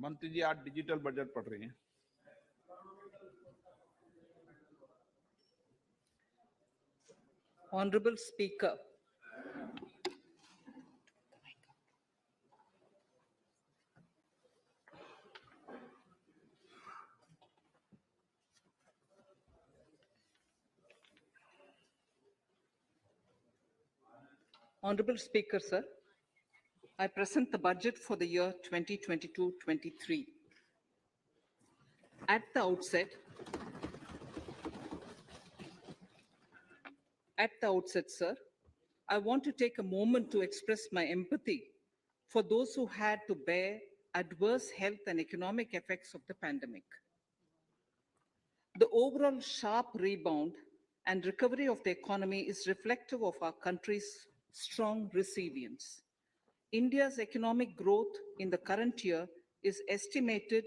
मंत्री जी आज digital budget पढ़ रही हैं। Honorable Speaker, Honorable Speaker, sir, I present the budget for the year 2022-23. At the outset, sir, I want to take a moment to express my empathy for those who had to bear adverse health and economic effects of the pandemic. The overall sharp rebound and recovery of the economy is reflective of our country's strong resilience. India's economic growth in the current year is estimated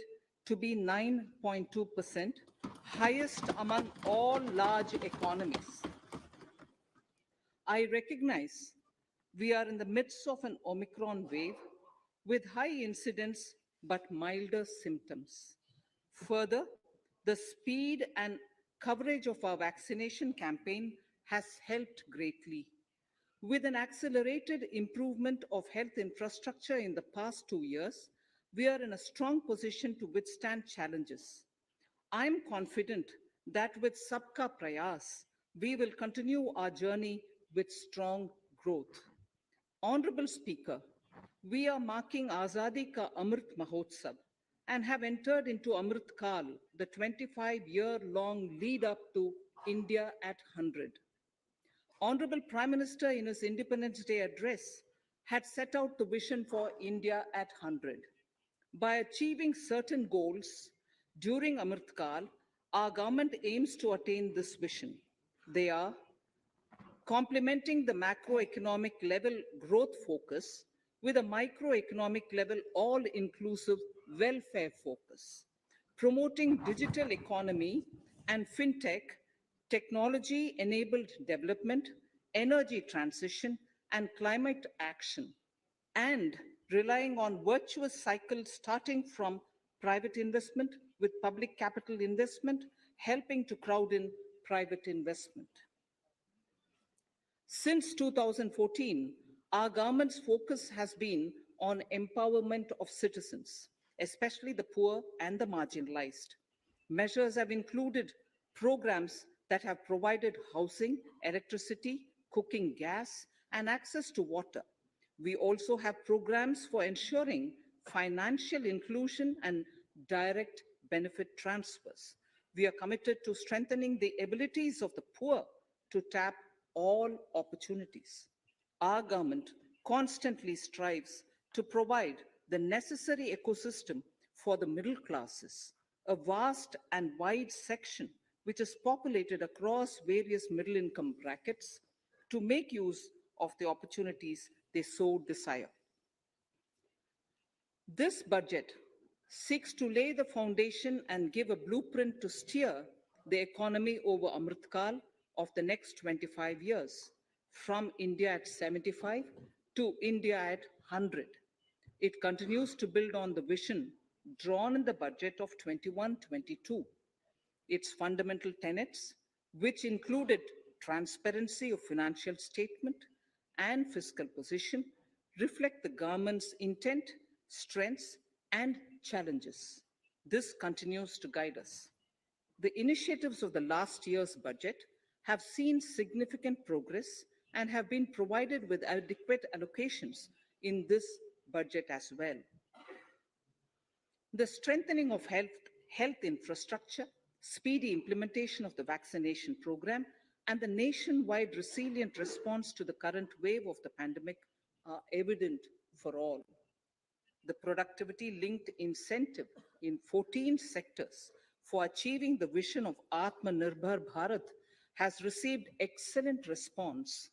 to be 9.2%, highest among all large economies. I recognize we are in the midst of an Omicron wave with high incidence but milder symptoms. Further, the speed and coverage of our vaccination campaign has helped greatly. With an accelerated improvement of health infrastructure in the past 2 years, we are in a strong position to withstand challenges. I am confident that with Sabka Prayas, we will continue our journey with strong growth. Honorable Speaker, we are marking Azadi Ka Amrit Mahotsav and have entered into Amrit Kal, the 25-year-long lead up to India at 100. Honorable Prime Minister in his Independence Day address had set out the vision for India at 100. By achieving certain goals during Amrit Kal, our government aims to attain this vision. They are complementing the macroeconomic level growth focus with a microeconomic level all-inclusive welfare focus, promoting digital economy and fintech, technology-enabled development, energy transition, and climate action, and relying on virtuous cycles starting from private investment with public capital investment, helping to crowd in private investment. Since 2014, our government's focus has been on empowerment of citizens, especially the poor and the marginalized. Measures have included programs that have provided housing, electricity, cooking gas, and access to water. We also have programs for ensuring financial inclusion and direct benefit transfers. We are committed to strengthening the abilities of the poor to tap all opportunities. Our government constantly strives to provide the necessary ecosystem for the middle classes, a vast and wide section which is populated across various middle income brackets, to make use of the opportunities they so desire. This budget seeks to lay the foundation and give a blueprint to steer the economy over Amrit Kal of the next 25 years, from India at 75 to India at 100. It continues to build on the vision drawn in the budget of 21-22. Its fundamental tenets, which included transparency of financial statement and fiscal position, reflect the government's intent, strengths, and challenges. This continues to guide us. The initiatives of the last year's budget have seen significant progress and have been provided with adequate allocations in this budget as well. The strengthening of health infrastructure, speedy implementation of the vaccination program, and the nationwide resilient response to the current wave of the pandemic are evident for all. The productivity-linked incentive in 14 sectors for achieving the vision of Atmanirbhar Bharat has received excellent response,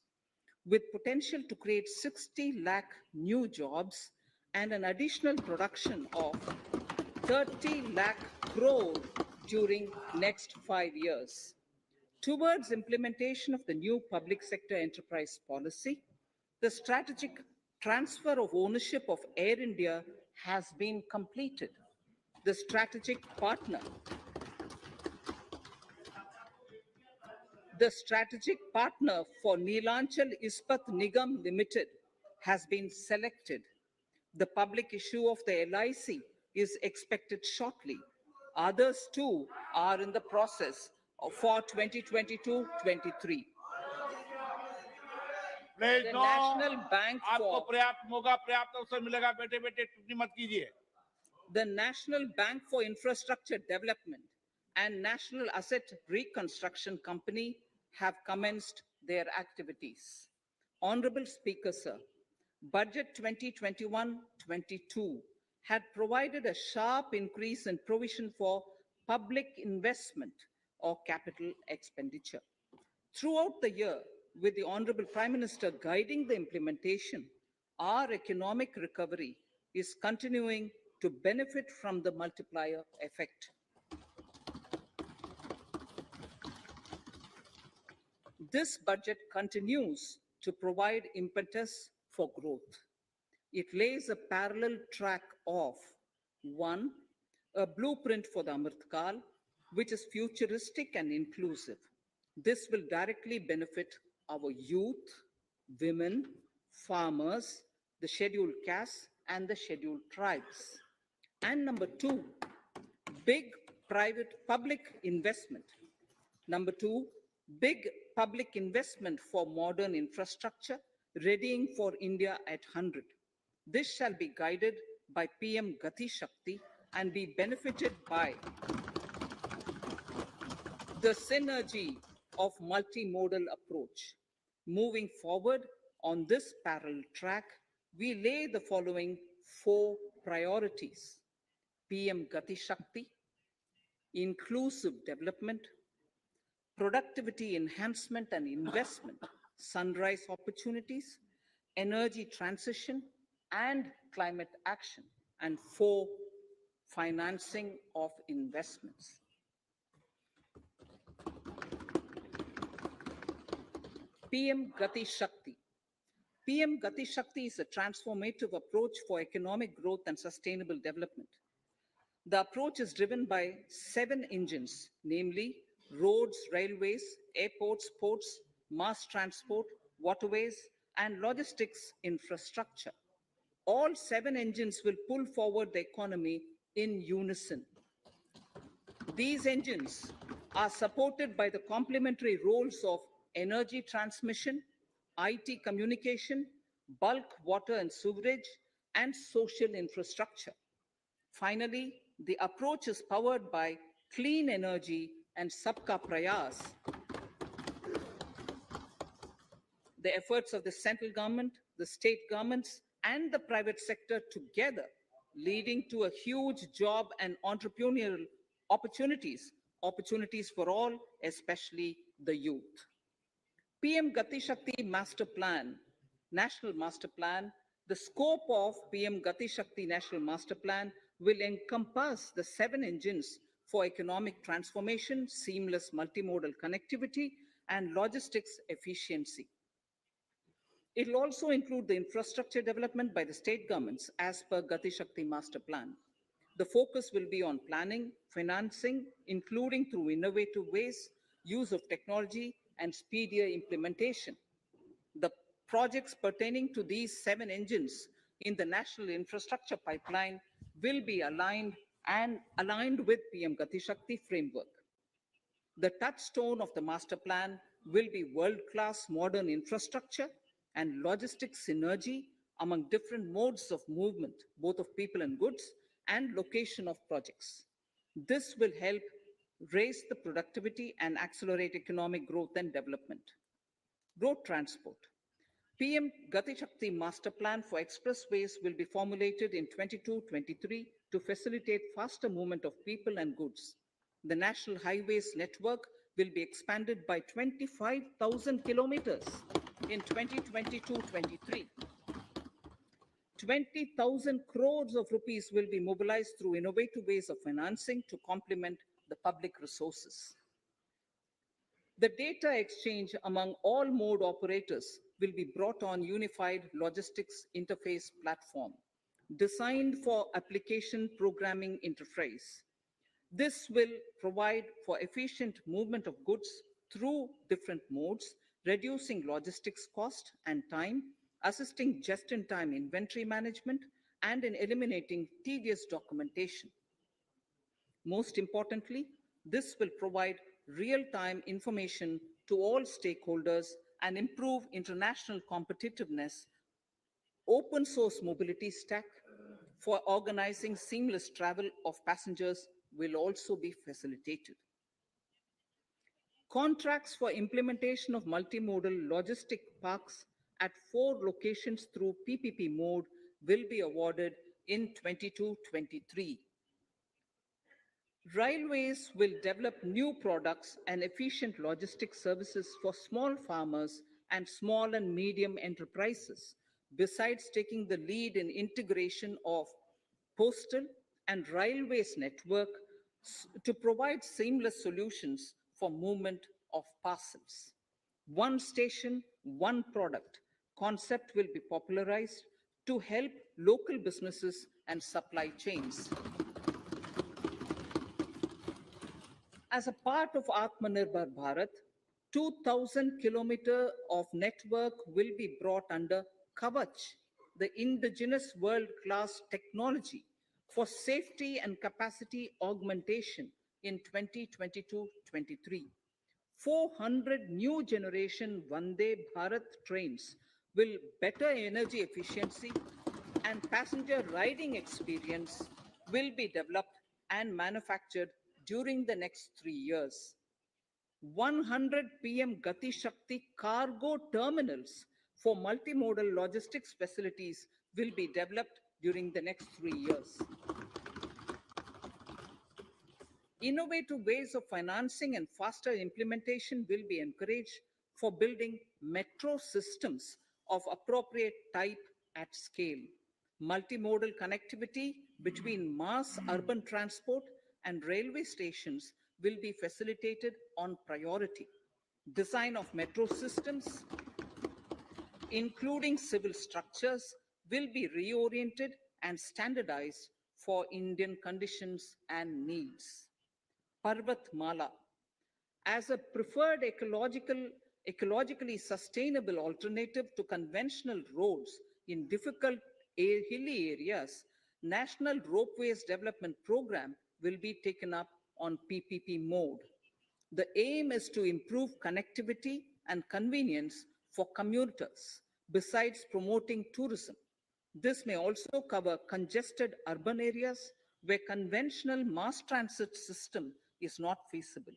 with potential to create 60 lakh new jobs and an additional production of 30 lakh crore during next 5 years. Towards implementation of the new public sector enterprise policy, the strategic transfer of ownership of Air India has been completed. the strategic partner. The strategic partner for Neelanchal Ispat Nigam Limited has been selected. The public issue of the LIC is expected shortly. Others too are in the process for 2022-23. Please The no, National Bank आपको for पर्याप्त मौका, पर्याप्त अवसर मिलेगा। बेटे बेटे टिप्पणी मत कीजिए। the National Bank for Infrastructure Development and National Asset Reconstruction Company have commenced their activities. Honorable Speaker, sir, Budget 2021-22 had provided a sharp increase in provision for public investment or capital expenditure. Throughout the year, with the Honorable Prime Minister guiding the implementation, our economic recovery is continuing to benefit from the multiplier effect. This budget continues to provide impetus for growth. It lays a parallel track of one, a blueprint for the Amrit Kal, which is futuristic and inclusive. This will directly benefit our youth, women, farmers, the scheduled castes, and the scheduled tribes. And number two, big private public investment. Number two, big public investment for modern infrastructure, readying for India at 100. This shall be guided by PM Gati Shakti and be benefited by the synergy of multimodal approach. Moving forward on this parallel track, we lay the following four priorities: PM Gati Shakti, inclusive development, productivity enhancement and investment, sunrise opportunities, energy transition, and climate action, and four, financing of investments. PM Gati Shakti. PM Gati Shakti is a transformative approach for economic growth and sustainable development. The approach is driven by 7 engines, namely roads, railways, airports, ports, mass transport, waterways, and logistics infrastructure. All 7 engines will pull forward the economy in unison. These engines are supported by the complementary roles of energy transmission, IT communication, bulk water and sewerage, and social infrastructure. Finally, the approach is powered by clean energy and Sabka Prayas. The efforts of the central government, the state governments, and the private sector together, leading to a huge job and entrepreneurial opportunities for all, especially the youth. PM Gati Shakti Master Plan, National Master Plan, the scope of PM Gati Shakti National Master Plan will encompass the 7 engines for economic transformation, seamless multimodal connectivity, and logistics efficiency. It will also include the infrastructure development by the state governments as per Gati Shakti Master Plan. The focus will be on planning, financing, including through innovative ways, use of technology, and speedier implementation. The projects pertaining to these 7 engines in the national infrastructure pipeline will be aligned with PM Gati Shakti framework. The touchstone of the master plan will be world-class modern infrastructure and logistics synergy among different modes of movement, both of people and goods, and location of projects. This will help raise the productivity and accelerate economic growth and development. Road transport. PM Gati Shakti Master Plan for expressways will be formulated in 22-23 to facilitate faster movement of people and goods. The national highways network will be expanded by 25,000 kilometers in 2022-23. 20,000 crores of rupees will be mobilized through innovative ways of financing to complement the public resources. The data exchange among all mode operators will be brought on unified logistics interface platform. designed for application programming interface. This will provide for efficient movement of goods through different modes, reducing logistics cost and time, assisting just-in-time inventory management, and in eliminating tedious documentation. Most importantly, this will provide real-time information to all stakeholders and improve international competitiveness. Open source mobility stack for organizing seamless travel of passengers will also be facilitated. Contracts for implementation of multimodal logistic parks at 4 locations through PPP mode will be awarded in 22-23. Railways will develop new products and efficient logistics services for small farmers and small and medium enterprises, besides taking the lead in integration of postal and railways network to provide seamless solutions for movement of parcels. One station, one product concept will be popularized to help local businesses and supply chains. As a part of Atmanirbhar Bharat, 2,000 kilometers of network will be brought under Kavach, the indigenous world-class technology for safety and capacity augmentation in 2022-23. 400 new generation Vande Bharat trains will better energy efficiency and passenger riding experience will be developed and manufactured during the next 3 years. 100 PM Gati Shakti cargo terminals for multimodal logistics facilities will be developed during the next 3 years. Innovative ways of financing and faster implementation will be encouraged for building metro systems of appropriate type at scale. Multimodal connectivity between mass urban transport and railway stations will be facilitated on priority. Design of metro systems, including civil structures, will be reoriented and standardized for Indian conditions and needs. Parvatmala, as a preferred ecologically sustainable alternative to conventional roads in difficult hilly areas, National Ropeways Development Program will be taken up on PPP mode. The aim is to improve connectivity and convenience for commuters, besides promoting tourism. This may also cover congested urban areas where conventional mass transit system is not feasible.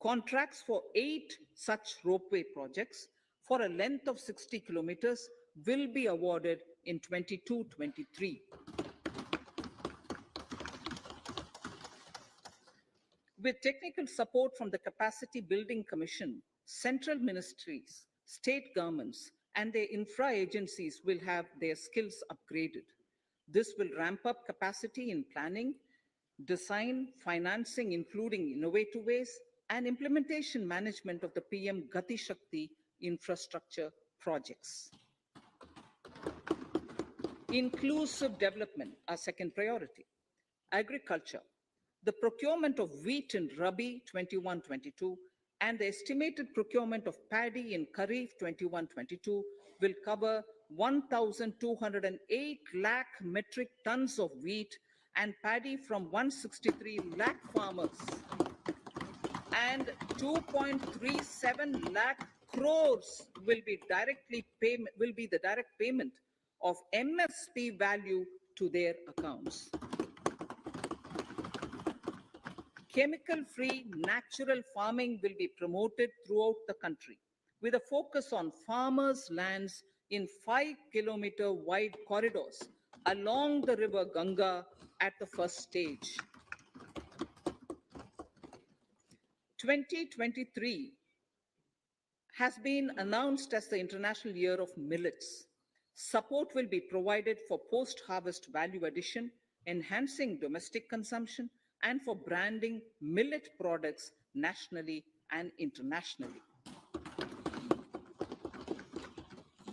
Contracts for 8 such ropeway projects for a length of 60 kilometers will be awarded in 22-23. With technical support from the Capacity Building Commission, central ministries, state governments, and their infra agencies will have their skills upgraded. This will ramp up capacity in planning, design, financing, including innovative ways, and implementation management of the PM Gati Shakti infrastructure projects. Inclusive development, our second priority. Agriculture. The procurement of wheat in Rabi 21-22 and the estimated procurement of paddy in Kharif 21-22 will cover 1,208 lakh metric tons of wheat and paddy from 163 lakh farmers, and 2.37 lakh crores will be the direct payment of MSP value to their accounts. Chemical-free natural farming will be promoted throughout the country with a focus on farmers' lands in 5-kilometer wide corridors along the river Ganga at the first stage. 2023 has been announced as the International Year of Millets. Support will be provided for post-harvest value addition, enhancing domestic consumption, and for branding millet products nationally and internationally.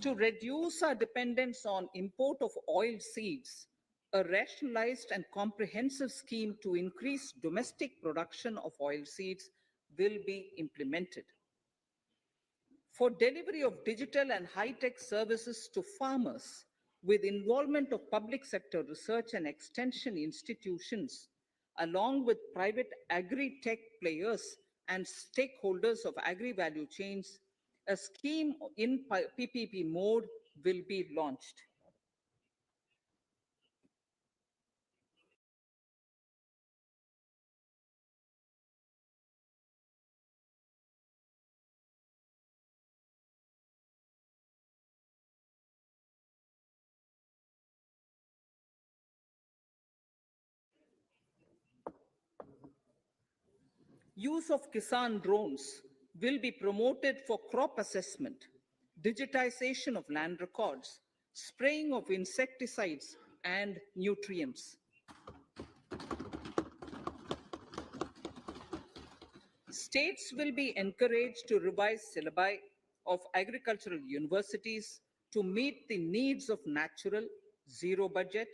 To reduce our dependence on import of oil seeds, a rationalized and comprehensive scheme to increase domestic production of oilseeds will be implemented. For delivery of digital and high-tech services to farmers with involvement of public sector research and extension institutions, along with private agri-tech players and stakeholders of agri-value chains, a scheme in PPP mode will be launched. Use of Kisan drones will be promoted for crop assessment, digitization of land records, spraying of insecticides and nutrients. States will be encouraged to revise syllabi of agricultural universities to meet the needs of natural, zero budget,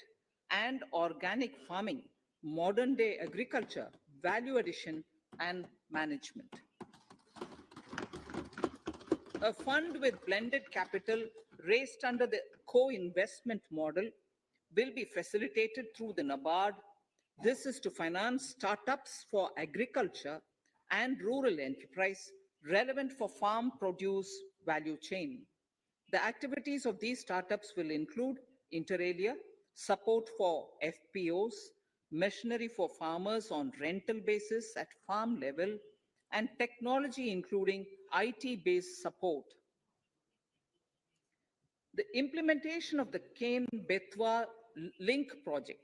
and organic farming, modern day agriculture, value addition, and management. A fund with blended capital raised under the co-investment model will be facilitated through the NABARD. This is to finance startups for agriculture and rural enterprise relevant for farm produce value chain. The activities of these startups will include inter alia, support for FPOs, machinery for farmers on rental basis at farm level, and technology including IT-based support. The implementation of the Kane-Betwa link project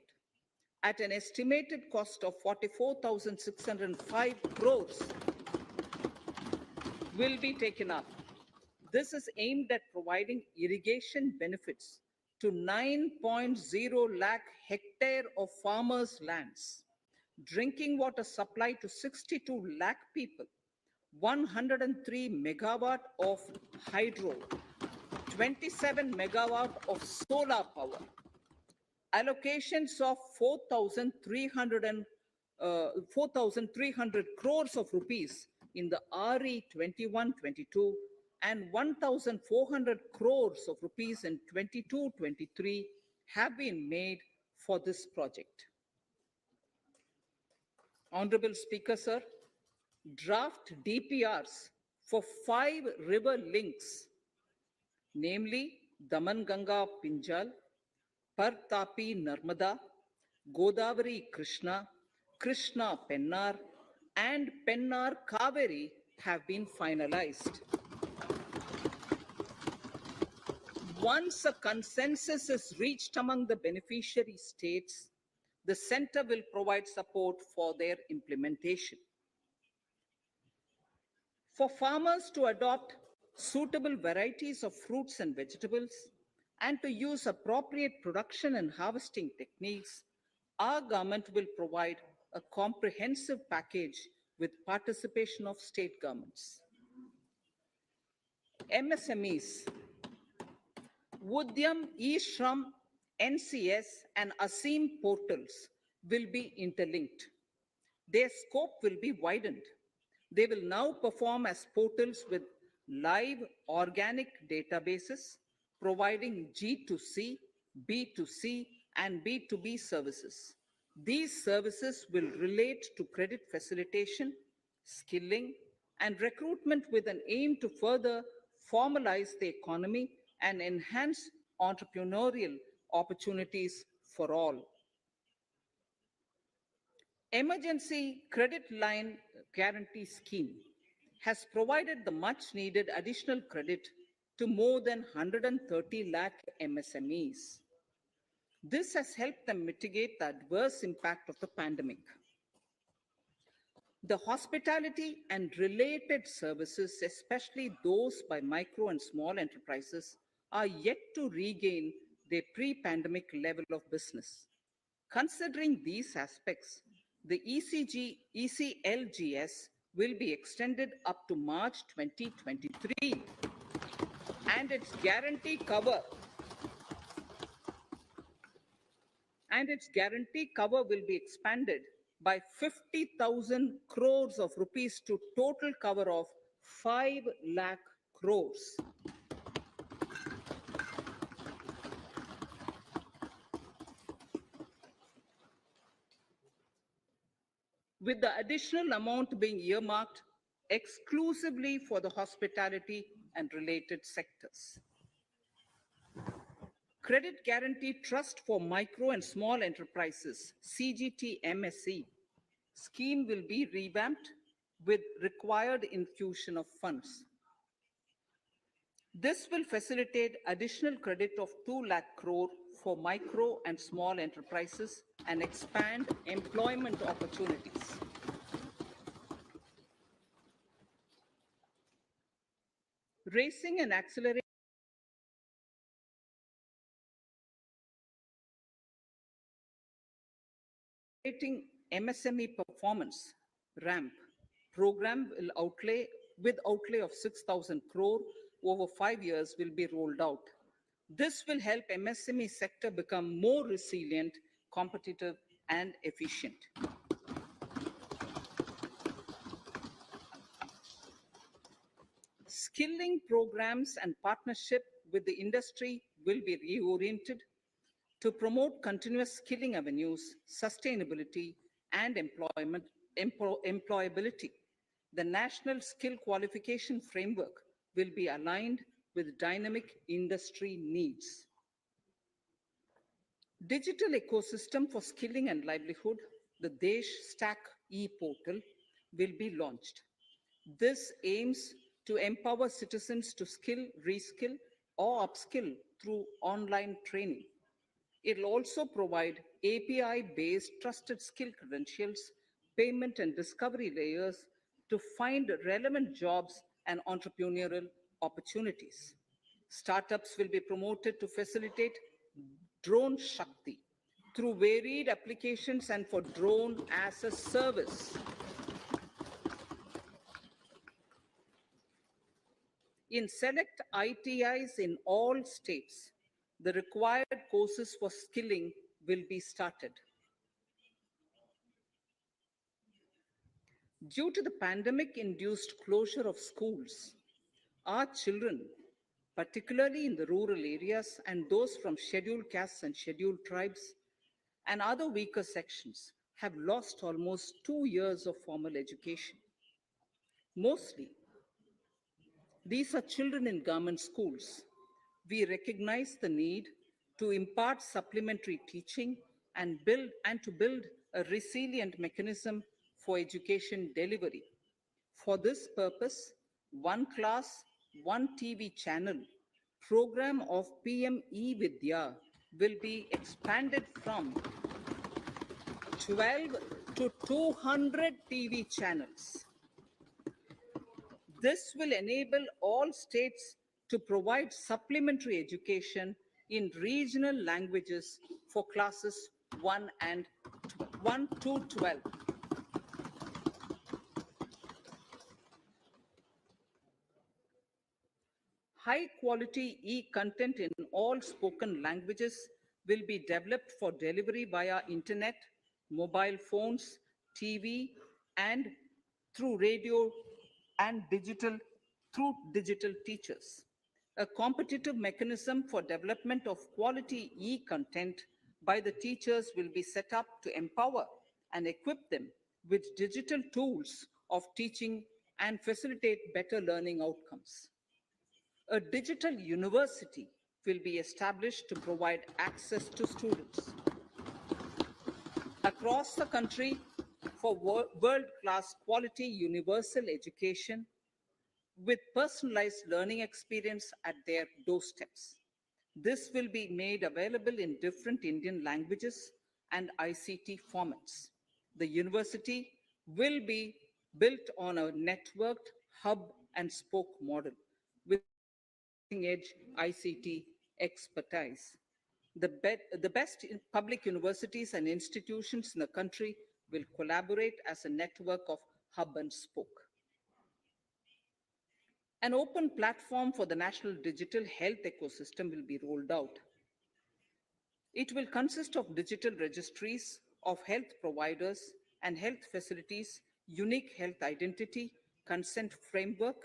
at an estimated cost of 44,605 crores will be taken up. This is aimed at providing irrigation benefits to 9.0 lakh hectare of farmers' lands, drinking water supply to 62 lakh people, 103 megawatt of hydro, 27 megawatt of solar power, allocations of 4,300 crores of rupees in the RE 21-22 and 1,400 crores of rupees in 22-23 have been made for this project. Honorable Speaker, sir, draft DPRs for 5 river links, namely Daman Ganga Pinjal, Partapi Narmada, Godavari Krishna, Krishna Pennar, and Pennar Kaveri have been finalized. Once a consensus is reached among the beneficiary states, the center will provide support for their implementation. For farmers to adopt suitable varieties of fruits and vegetables and to use appropriate production and harvesting techniques, our government will provide a comprehensive package with participation of state governments. MSMEs, Udyam, eShram, NCS, and ASEEM portals will be interlinked. Their scope will be widened. They will now perform as portals with live organic databases, providing G2C, B2C, and B2B services. These services will relate to credit facilitation, skilling, and recruitment with an aim to further formalize the economy and enhance entrepreneurial opportunities for all. Emergency Credit Line Guarantee Scheme has provided the much needed additional credit to more than 130 lakh MSMEs. This has helped them mitigate the adverse impact of the pandemic. The hospitality and related services, especially those by micro and small enterprises, are yet to regain their pre-pandemic level of business. Considering these aspects, the ECLGS will be extended up to March 2023, and its guarantee cover and its guarantee cover will be expanded by 50,000 crores of rupees to total cover of 5 lakh crores. With the additional amount being earmarked exclusively for the hospitality and related sectors. Credit Guarantee Trust for Micro and Small Enterprises, CGT-MSE, scheme will be revamped with required infusion of funds. This will facilitate additional credit of 2 lakh crore for micro and small enterprises and expand employment opportunities. Racing and accelerating MSME performance ramp program will outlay of 6,000 crore over 5 years will be rolled out. This will help MSME sector become more resilient, competitive, and efficient. Skilling programs and partnership with the industry will be reoriented to promote continuous skilling avenues, sustainability, and employability. The National Skill Qualification Framework will be aligned with dynamic industry needs. Digital ecosystem for skilling and livelihood, the Desh Stack e-portal, will be launched. This aims to empower citizens to skill, reskill, or upskill through online training. It will also provide API-based trusted skill credentials, payment and discovery layers to find relevant jobs and entrepreneurial opportunities. Startups will be promoted to facilitate Drone Shakti through varied applications and for drone as a service. In select ITIs in all states, the required courses for skilling will be started. Due to the pandemic-induced closure of schools, our children, particularly in the rural areas and those from scheduled castes and scheduled tribes and other weaker sections, have lost almost 2 years of formal education. Mostly, these are children in government schools. We recognize the need to impart supplementary teaching and to build a resilient mechanism for education delivery. For this purpose, One Class, One TV channel program of PM E-Vidya will be expanded from 12 to 200 TV channels. This will enable all states to provide supplementary education in regional languages for classes 1 to 12. High-quality e-content in all spoken languages will be developed for delivery via internet, mobile phones, TV, and through radio and through digital teachers. A competitive mechanism for development of quality e-content by the teachers will be set up to empower and equip them with digital tools of teaching and facilitate better learning outcomes. A digital university will be established to provide access to students across the country for world-class quality universal education with personalized learning experience at their doorsteps. This will be made available in different Indian languages and ICT formats. The university will be built on a networked hub and spoke model with edge ICT expertise. The best public universities and institutions in the country will collaborate as a network of hub and spoke. An open platform for the national digital health ecosystem will be rolled out. It will consist of digital registries of health providers and health facilities, unique health identity, consent framework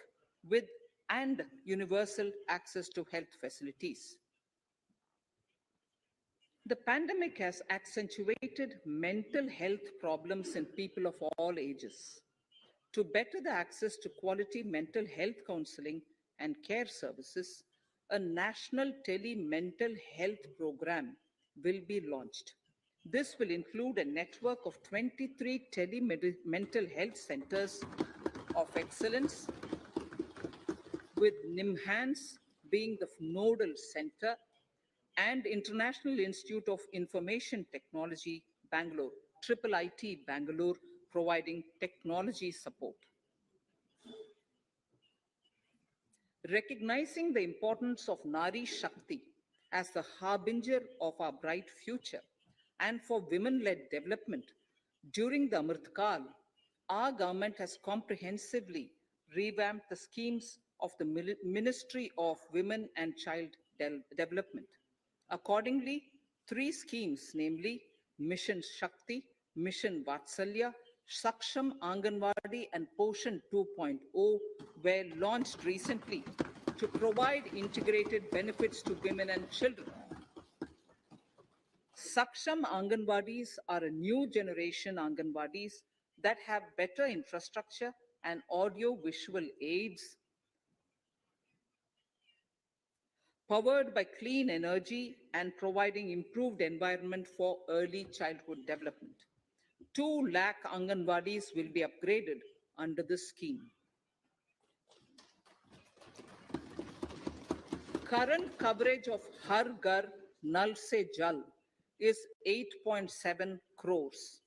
with and universal access to health facilities. The pandemic has accentuated mental health problems in people of all ages. To better the access to quality mental health counseling and care services, a national tele-mental health program will be launched. This will include a network of 23 tele-mental health centers of excellence, with NIMHANS being the nodal center and International Institute of Information Technology, Bangalore, IIIT Bangalore, providing technology support. Recognizing the importance of Nari Shakti as the harbinger of our bright future and for women-led development, during the Amritkal, our government has comprehensively revamped the schemes of the Ministry of Women and Child Development. Accordingly, 3 schemes, namely Mission Shakti, Mission Vatsalya, Saksham Anganwadi, and Poshan 2.0 were launched recently to provide integrated benefits to women and children. Saksham Anganwadis are a new generation Anganwadis that have better infrastructure and audio-visual aids, powered by clean energy and providing improved environment for early childhood development. 2 lakh Anganwadis will be upgraded under this scheme. Current coverage of Har Ghar Nal Se Jal is 8.7 crores.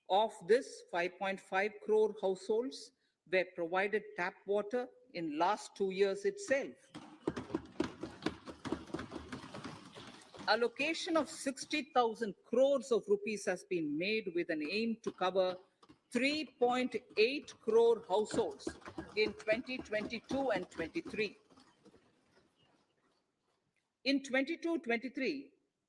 Of this, 5.5 crore households were provided tap water in last 2 years itself. Allocation of 60,000 crores of rupees has been made with an aim to cover 3.8 crore households in 2022 and 23. In 22-23,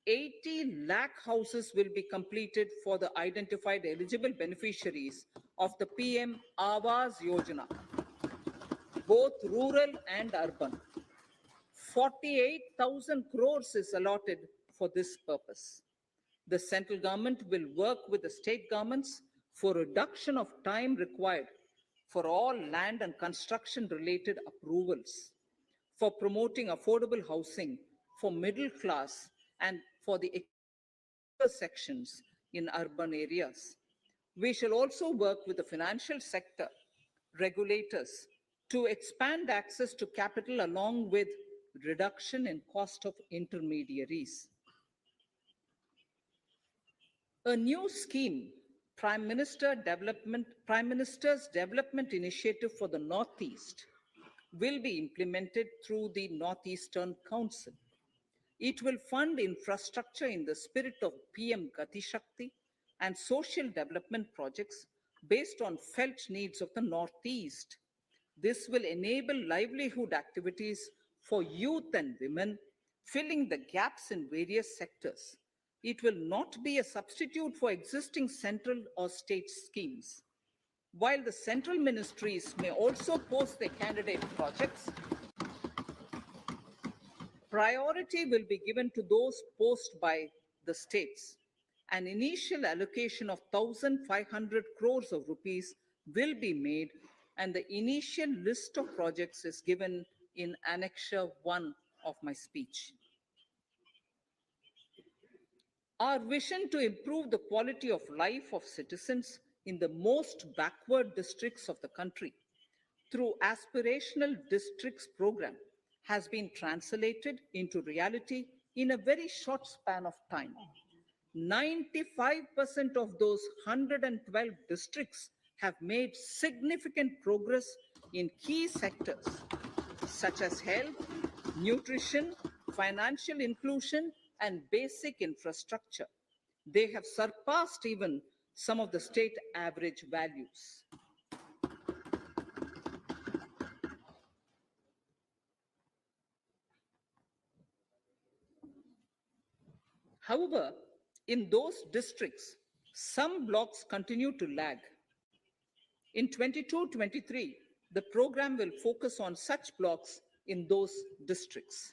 80 lakh houses will be completed for the identified eligible beneficiaries of the PM Awas Yojana, both rural and urban. 48,000 crores is allotted for this purpose. The central government will work with the state governments for reduction of time required for all land and construction related approvals, for promoting affordable housing for middle class and for the sections in urban areas. We shall also work with the financial sector regulators to expand access to capital along with reduction in cost of intermediaries. A new scheme, Prime Minister's Development Initiative for the Northeast, will be implemented through the Northeastern Council. It will fund infrastructure in the spirit of PM Gati Shakti and social development projects based on felt needs of the Northeast. This will enable livelihood activities for youth and women, filling the gaps in various sectors. It will not be a substitute for existing central or state schemes. While the central ministries may also post their candidate projects, priority will be given to those posted by the states. An initial allocation of 1,500 crores of rupees will be made, and the initial list of projects is given in Annexure 1 of my speech. Our vision to improve the quality of life of citizens in the most backward districts of the country through aspirational districts program has been translated into reality in a very short span of time. 95% of those 112 districts have made significant progress in key sectors such as health, nutrition, financial inclusion, and basic infrastructure. They have surpassed even some of the state average values. However, in those districts, some blocks continue to lag. In 22-23, the program will focus on such blocks in those districts.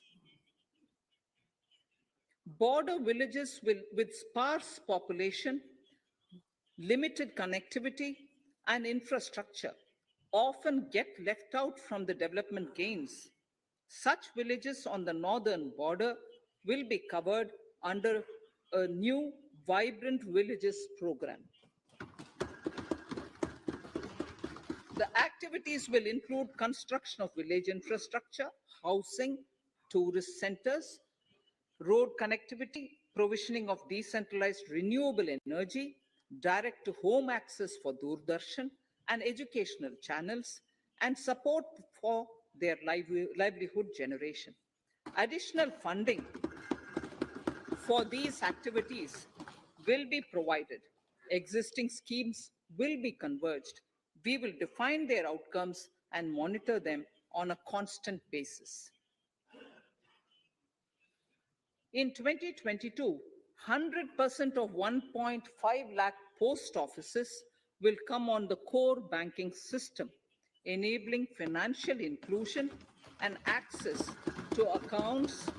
Border villages with sparse population, limited connectivity, and infrastructure often get left out from the development gains. Such villages on the northern border will be covered under a new Vibrant Villages program. The activities will include construction of village infrastructure, housing, tourist centers, road connectivity, provisioning of decentralized renewable energy, direct-to-home access for Doordarshan and educational channels, and support for their livelihood generation. Additional funding for these activities will be provided. Existing schemes will be converged. We will define their outcomes and monitor them on a constant basis. In 2022, 100% of 1.5 lakh post offices will come on the core banking system, enabling financial inclusion and access to accounts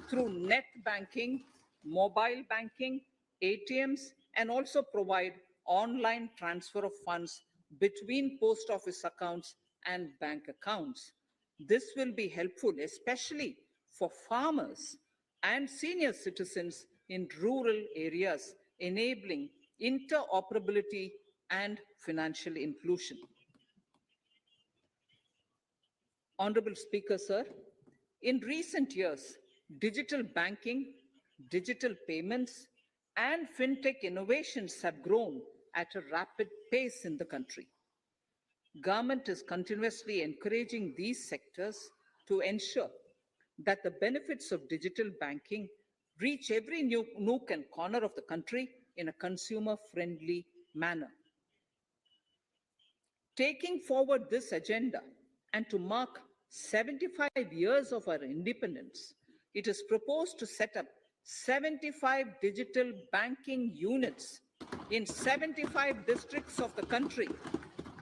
through net banking, mobile banking, ATMs, and also provide online transfer of funds between post office accounts and bank accounts. This will be helpful, especially for farmers and senior citizens in rural areas, enabling interoperability and financial inclusion. Honorable Speaker, sir, in recent years, digital banking, digital payments, and fintech innovations have grown at a rapid pace in the country. Government is continuously encouraging these sectors to ensure that the benefits of digital banking reach every nook and corner of the country in a consumer-friendly manner. Taking forward this agenda and to mark 75 years of our independence, it is proposed to set up 75 digital banking units in 75 districts of the country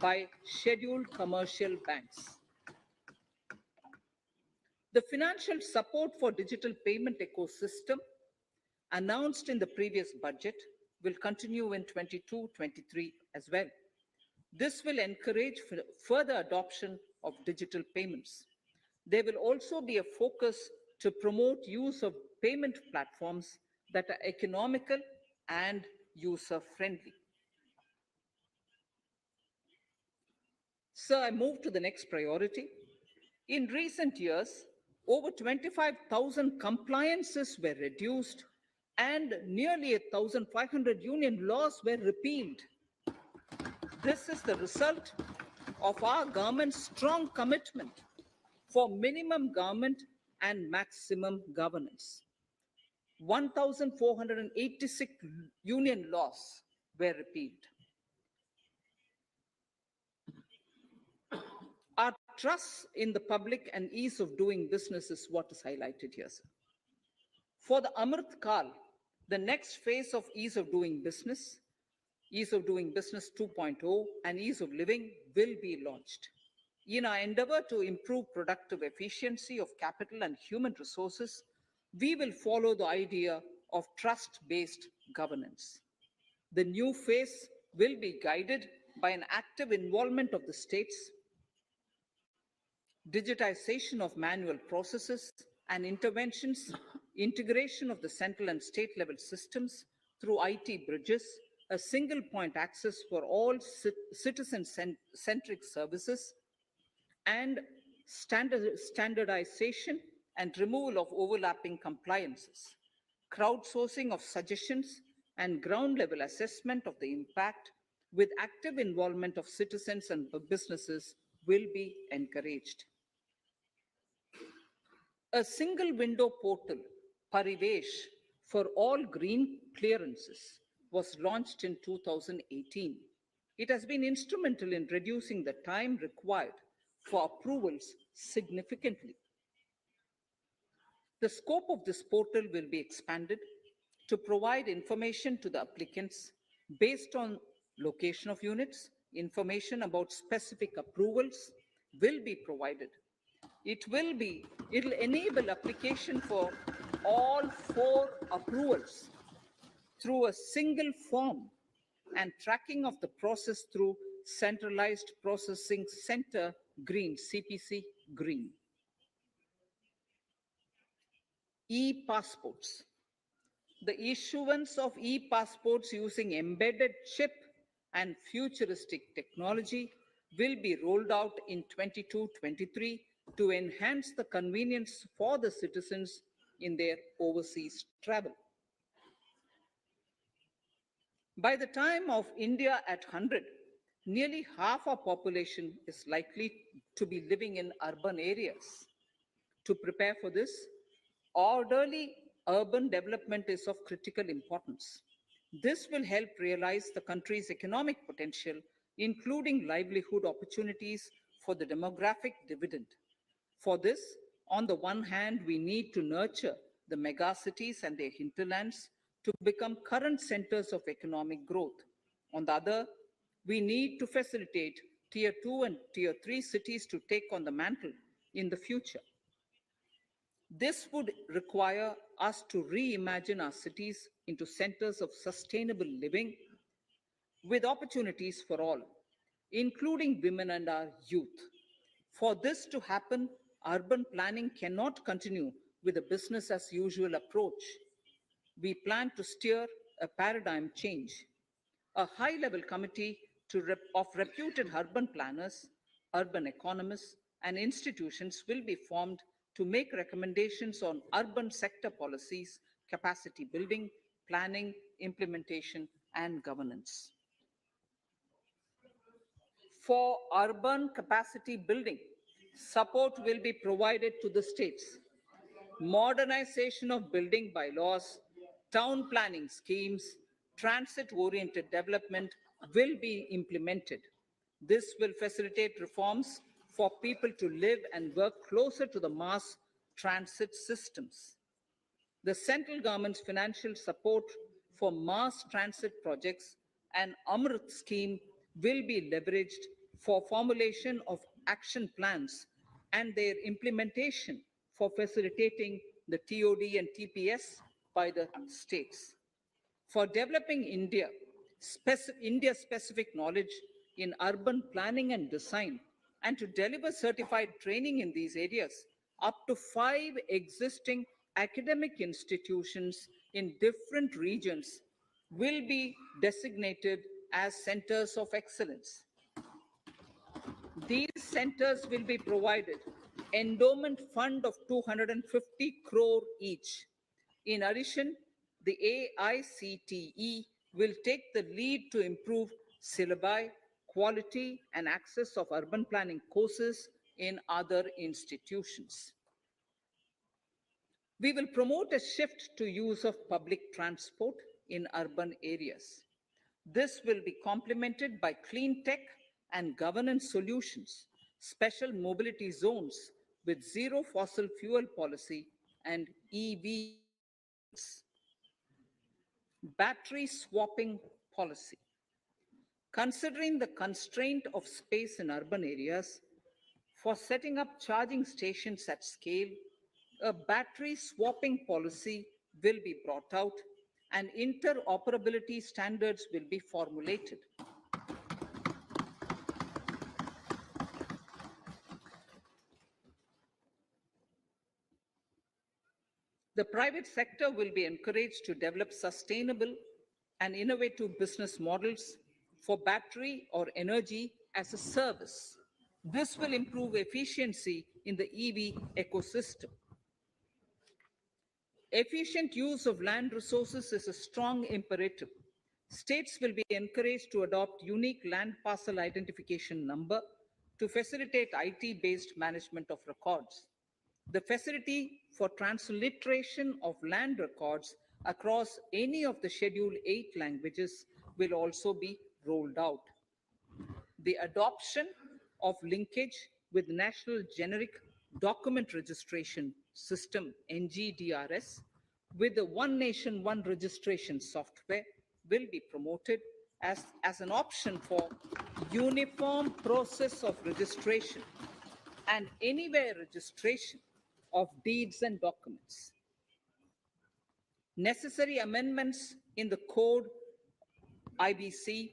by scheduled commercial banks. The financial support for digital payment ecosystem announced in the previous budget will continue in 22-23 as well. This will encourage further adoption of digital payments. There will also be a focus to promote use of payment platforms that are economical and user-friendly. Sir, I move to the next priority. In recent years, over 25,000 compliances were reduced and nearly 1,500 union laws were repealed. This is the result of our government's strong commitment for minimum government and maximum governance. 1,486 union laws were repealed. Our trust in the public and ease of doing business is what is highlighted here, sir. For the Amrit Kal, the next phase of ease of doing business 2.0 and ease of living will be launched. In our endeavor to improve productive efficiency of capital and human resources, we will follow the idea of trust-based governance. The new phase will be guided by an active involvement of the states, digitization of manual processes and interventions, integration of the central and state level systems through IT bridges, a single point access for all citizen-centric services, and standardization and removal of overlapping compliances, crowdsourcing of suggestions and ground level assessment of the impact with active involvement of citizens and businesses will be encouraged. A single window portal, Parivesh, for all green clearances was launched in 2018. It has been instrumental in reducing the time required for approvals significantly. The scope of this portal will be expanded to provide information to the applicants based on location of units. Information about specific approvals will be provided. It'll enable application for all 4 approvals through a single form and tracking of the process through Centralized Processing Center Green, CPC Green. E-passports. The issuance of e-passports using embedded chip and futuristic technology will be rolled out in 22-23 to enhance the convenience for the citizens in their overseas travel. By the time of India at 100, nearly half our population is likely to be living in urban areas. To prepare for this, orderly urban development is of critical importance. This will help realize the country's economic potential, including livelihood opportunities for the demographic dividend. For this, on the one hand, we need to nurture the megacities and their hinterlands to become current centers of economic growth. On the other, we need to facilitate Tier 2 and Tier 3 cities to take on the mantle in the future. This would require us to reimagine our cities into centers of sustainable living with opportunities for all, including women and our youth. For this to happen, urban planning cannot continue with a business as usual approach. We plan to steer a paradigm change. A high-level committee of reputed urban planners, urban economists, and institutions will be formed to make recommendations on urban sector policies, capacity building, planning, implementation, and governance. For urban capacity building, support will be provided to the states. Modernization of building bylaws, town planning schemes, transit-oriented development will be implemented. This will facilitate reforms for people to live and work closer to the mass transit systems. The central government's financial support for mass transit projects and Amrit scheme will be leveraged for formulation of action plans and their implementation for facilitating the TOD and TPS by the states. For developing India-specific knowledge in urban planning and design, and to deliver certified training in these areas, up to 5 existing academic institutions in different regions will be designated as centers of excellence. These centers will be provided endowment fund of 250 crore each. In addition, the AICTE will take the lead to improve syllabi, quality, and access of urban planning courses in other institutions. We will promote a shift to use of public transport in urban areas. This will be complemented by clean tech and governance solutions, special mobility zones with zero fossil fuel policy and EV. Battery swapping policy. Considering the constraint of space in urban areas, for setting up charging stations at scale, a battery swapping policy will be brought out and interoperability standards will be formulated. The private sector will be encouraged to develop sustainable and innovative business models for battery or energy as a service. This will improve efficiency in the EV ecosystem. Efficient use of land resources is a strong imperative. States will be encouraged to adopt unique land parcel identification number to facilitate IT-based management of records. The facility for transliteration of land records across any of the Schedule 8 languages will also be rolled out. The adoption of linkage with National Generic Document Registration System, NGDRS, with the One Nation, One Registration software will be promoted as an option for uniform process of registration and anywhere registration of deeds and documents. Necessary amendments in the code IBC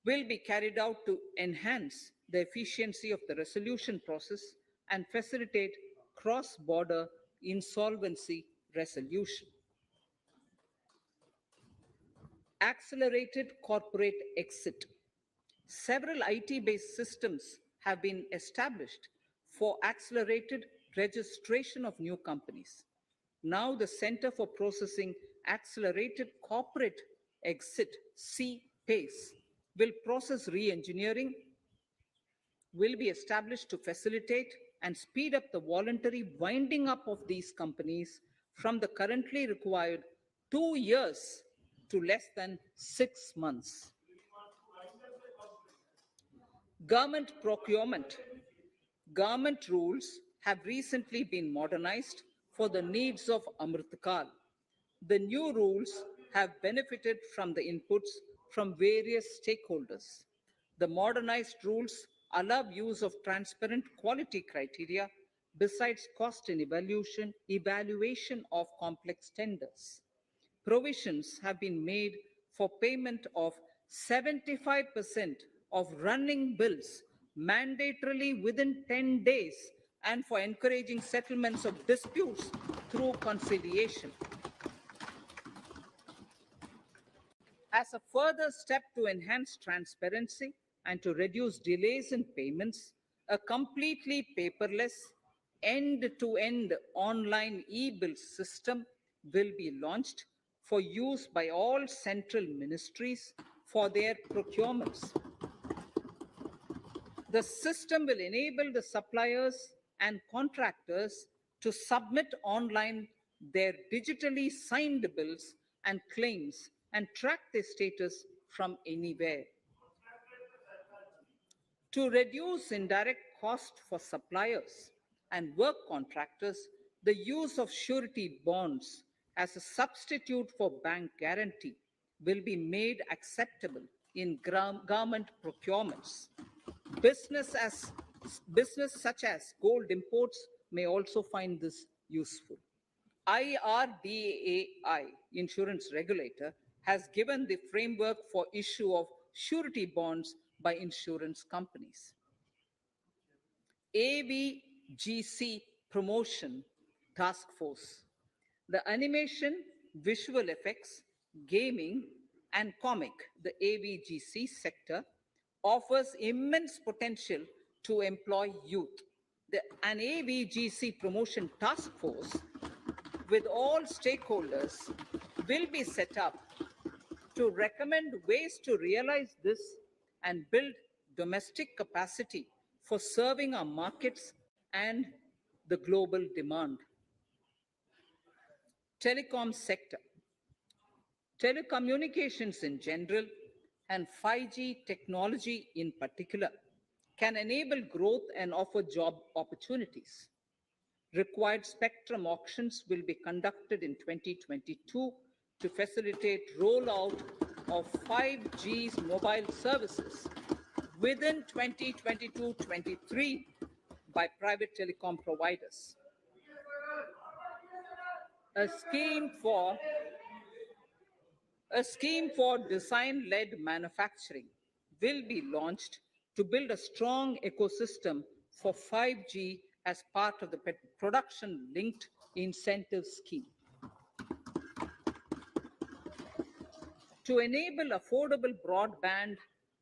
will be carried out to enhance the efficiency of the resolution process and facilitate cross-border insolvency resolution. Accelerated corporate exit. Several IT-based systems have been established for accelerated registration of new companies. Now the Center for Processing Accelerated Corporate Exit, CPACE, will process re-engineering, will be established to facilitate and speed up the voluntary winding up of these companies from the currently required 2 years to less than 6 months. Government procurement. Government rules have recently been modernized for the needs of Amritkal. The new rules have benefited from the inputs from various stakeholders. The modernized rules allow use of transparent quality criteria besides cost and evaluation of complex tenders. Provisions have been made for payment of 75% of running bills mandatorily within 10 days and for encouraging settlements of disputes through conciliation. As a further step to enhance transparency and to reduce delays in payments, a completely paperless, end-to-end online e-bill system will be launched for use by all central ministries for their procurements. The system will enable the suppliers and contractors to submit online their digitally signed bills and claims and track their status from anywhere. To reduce indirect cost for suppliers and work contractors, the use of surety bonds as a substitute for bank guarantee will be made acceptable in government procurements. Business such as gold imports may also find this useful. IRDAI, insurance regulator, has given the framework for issue of surety bonds by insurance companies. AVGC Promotion Task Force. The animation, visual effects, gaming, and comic, the AVGC sector, offers immense potential to employ youth. An AVGC Promotion Task Force with all stakeholders will be set up to recommend ways to realize this and build domestic capacity for serving our markets and the global demand. Telecom sector. Telecommunications in general and 5G technology in particular can enable growth and offer job opportunities. Required spectrum auctions will be conducted in 2022 to facilitate rollout of 5G's mobile services within 2022-23 by private telecom providers. A scheme for design-led manufacturing will be launched to build a strong ecosystem for 5G as part of the production-linked incentive scheme. To enable affordable broadband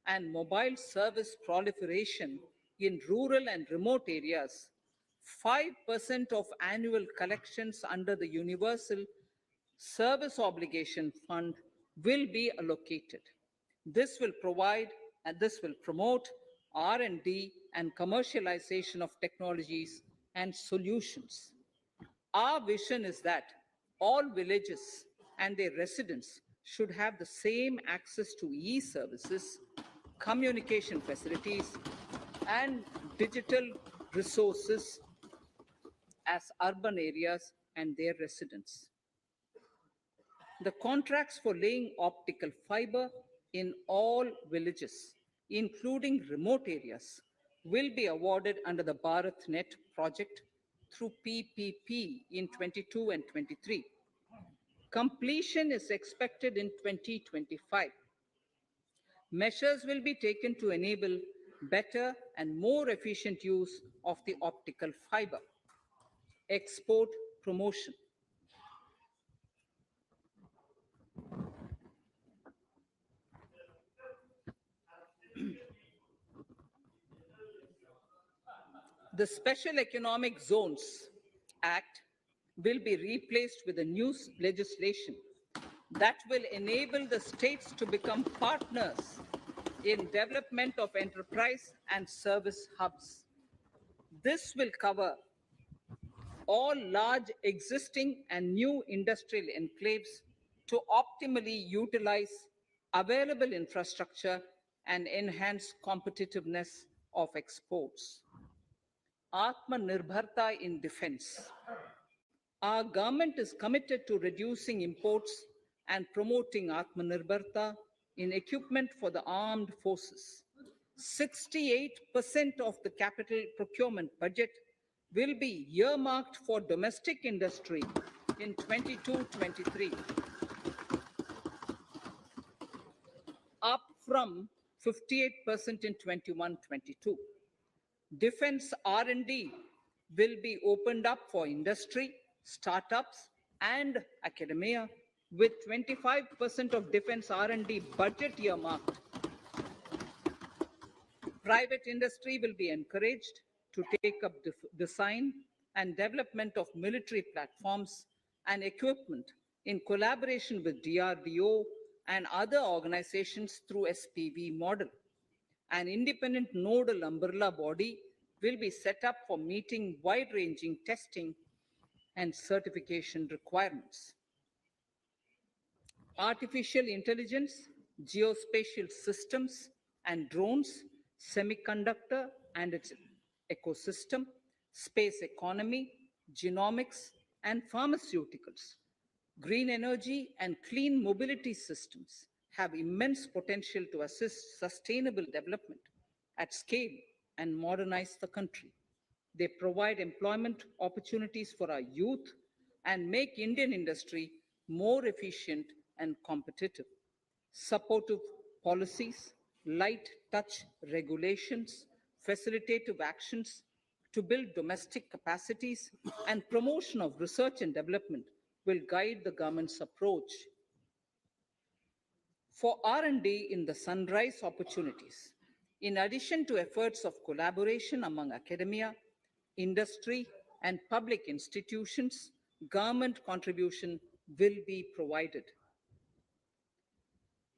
and mobile service proliferation in rural and remote areas, 5% of annual collections under the Universal Service Obligation Fund will be allocated. This will promote R&D and commercialization of technologies and solutions. Our vision is that all villages and their residents should have the same access to e-services, communication facilities, and digital resources as urban areas and their residents. The contracts for laying optical fiber in all villages, including remote areas, will be awarded under the BharatNet project through PPP in 22 and 23. Completion is expected in 2025. Measures will be taken to enable better and more efficient use of the optical fiber. Export promotion. The Special Economic Zones Act will be replaced with a new legislation that will enable the states to become partners in development of enterprise and service hubs. This will cover all large existing and new industrial enclaves to optimally utilize available infrastructure and enhance competitiveness of exports. Atmanirbharta in defense. Our government is committed to reducing imports and promoting Atmanirbharta in equipment for the armed forces. 68% of the capital procurement budget will be earmarked for domestic industry in 22-23, up from 58% in 21-22. Defense R&D will be opened up for industry, startups, and academia, with 25% of defense R&D budget earmarked. Private industry will be encouraged to take up design and development of military platforms and equipment in collaboration with DRDO and other organizations through SPV model. An independent nodal umbrella body will be set up for meeting wide-ranging testing and certification requirements. Artificial intelligence, geospatial systems and drones, semiconductor and its ecosystem, space economy, genomics and pharmaceuticals, green energy and clean mobility systems have immense potential to assist sustainable development at scale and modernize the country. They provide employment opportunities for our youth and make Indian industry more efficient and competitive. Supportive policies, light touch regulations, facilitative actions to build domestic capacities and promotion of research and development will guide the government's approach. For R&D in the sunrise opportunities, in addition to efforts of collaboration among academia, industry, and public institutions, government contribution will be provided.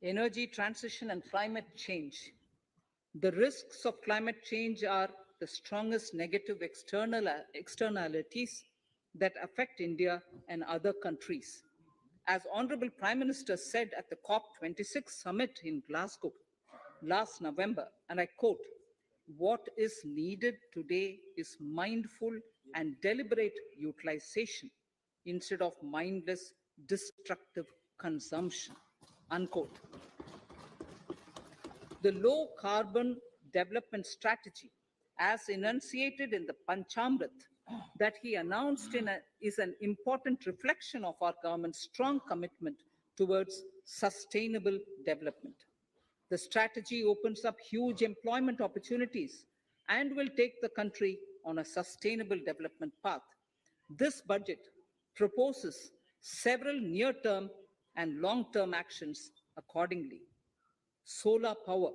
Energy transition and climate change. The risks of climate change are the strongest negative externalities that affect India and other countries. As Honorable Prime Minister said at the COP26 summit in Glasgow last November, and I quote, "What is needed today is mindful and deliberate utilization instead of mindless, destructive consumption," unquote. The low carbon development strategy, as enunciated in the Panchamrit that he announced is an important reflection of our government's strong commitment towards sustainable development. The strategy opens up huge employment opportunities and will take the country on a sustainable development path. This budget proposes several near-term and long-term actions accordingly. Solar power.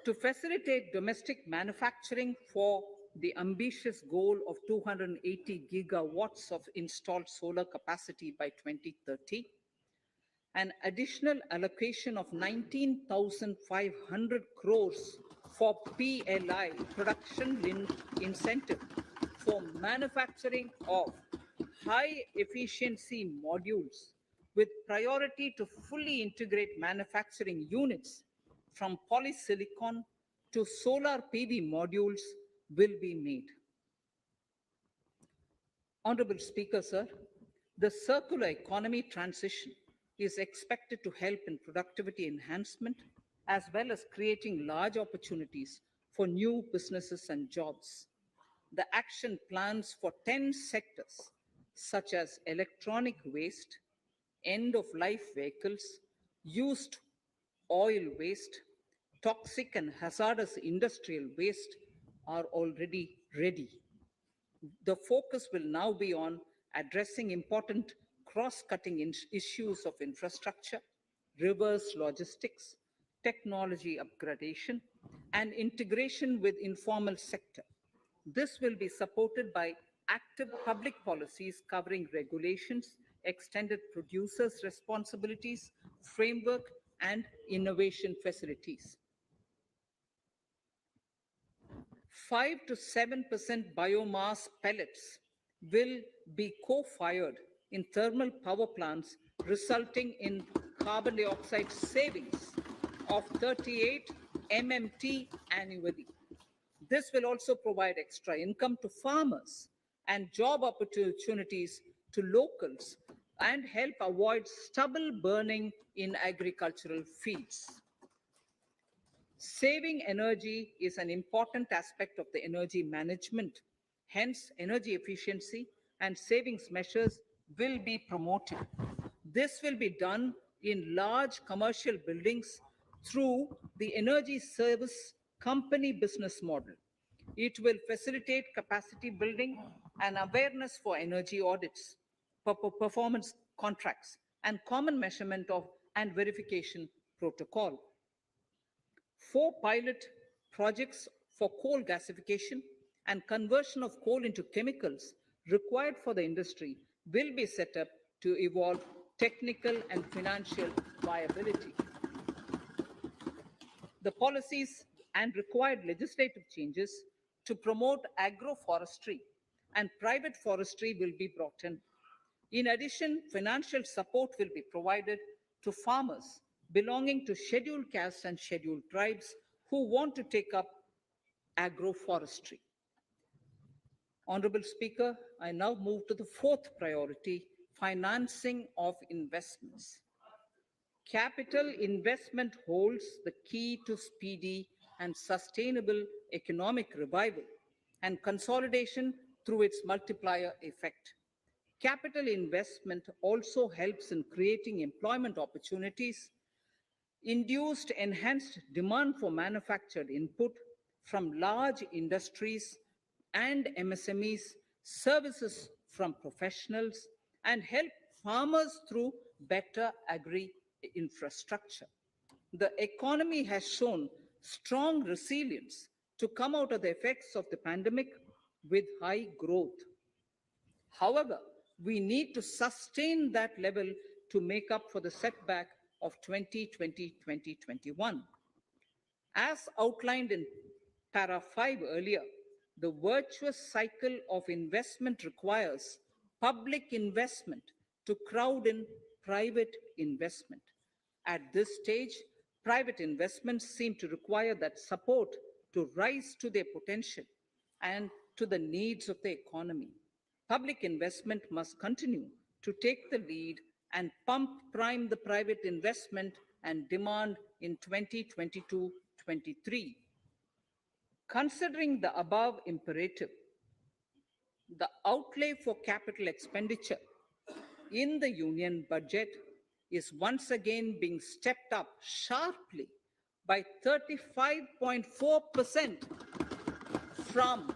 To facilitate domestic manufacturing for the ambitious goal of 280 gigawatts of installed solar capacity by 2030, an additional allocation of 19,500 crores for PLI, production linked incentive, for manufacturing of high efficiency modules with priority to fully integrate manufacturing units from polysilicon to solar PV modules will be made. Honorable Speaker, sir, The circular economy transition is expected to help in productivity enhancement as well as creating large opportunities for new businesses and jobs. The action plans for 10 sectors such as electronic waste, end-of-life vehicles, used oil waste, toxic and hazardous industrial waste are already ready. The focus will now be on addressing important cross-cutting issues of infrastructure, reverse logistics, technology upgradation, and integration with informal sector. This will be supported by active public policies covering regulations, extended producers' responsibilities, framework, and innovation facilities. 5 to 7% biomass pellets will be co-fired in thermal power plants, resulting in carbon dioxide savings of 38 MMT annually. This will also provide extra income to farmers and job opportunities to locals and help avoid stubble burning in agricultural fields. Saving energy is an important aspect of the energy management. Hence, energy efficiency and savings measures will be promoted. This will be done in large commercial buildings through the energy service company business model. It will facilitate capacity building and awareness for energy audits, performance contracts, and common measurement of and verification protocol. 4 pilot projects for coal gasification and conversion of coal into chemicals required for the industry will be set up to evolve technical and financial viability. The policies and required legislative changes to promote agroforestry and private forestry will be brought in. In addition, financial support will be provided to farmers belonging to scheduled castes and scheduled tribes who want to take up agroforestry. Honorable Speaker, I now move to the fourth priority, financing of investments. Capital investment holds the key to speedy and sustainable economic revival and consolidation through its multiplier effect. Capital investment also helps in creating employment opportunities, induced enhanced demand for manufactured input from large industries and MSMEs, services from professionals, and help farmers through better agri-infrastructure. The economy has shown strong resilience to come out of the effects of the pandemic with high growth. However, we need to sustain that level to make up for the setback of 2020-2021. As outlined in para 5 earlier, the virtuous cycle of investment requires public investment to crowd in private investment. At this stage, private investments seem to require that support to rise to their potential and to the needs of the economy. Public investment must continue to take the lead and prime the private investment and demand in 2022-23. Considering the above imperative, the outlay for capital expenditure in the union budget is once again being stepped up sharply by 35.4% from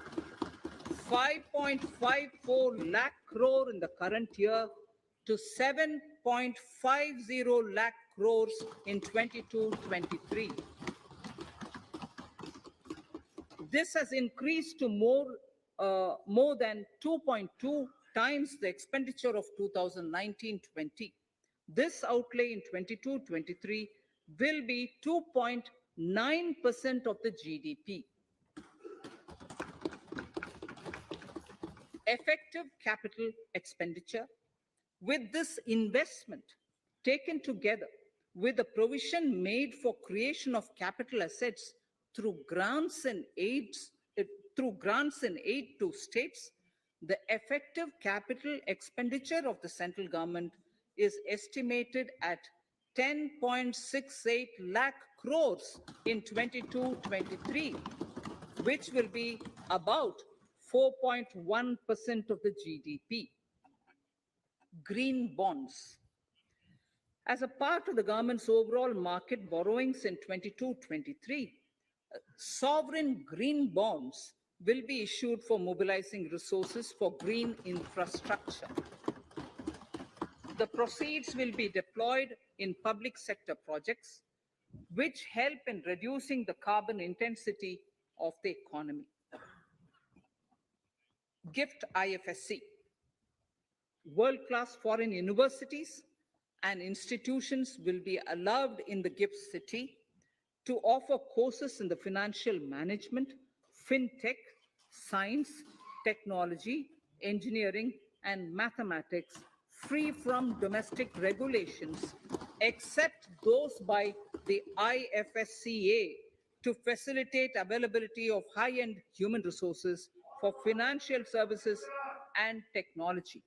5.54 lakh crore in the current year to 7.50 lakh crores in 22-23. This has increased to more than 2.2 times the expenditure of 2019-20. This outlay in 22-23 will be 2.9% of the GDP. Effective capital expenditure, with this investment taken together with the provision made for creation of capital assets through grants and aid to states, the effective capital expenditure of the central government is estimated at 10.68 lakh crores in 22-23, which will be about 4.1% of the GDP. Green bonds. As a part of the government's overall market borrowings in 22-23, sovereign green bonds will be issued for mobilizing resources for green infrastructure. The proceeds will be deployed in public sector projects, which help in reducing the carbon intensity of the economy. Gift IFSC. World-class foreign universities and institutions will be allowed in the gift city to offer courses in the financial management, fintech, science, technology, engineering, and mathematics free from domestic regulations, except those by the IFSCA to facilitate availability of high-end human resources for financial services and technology.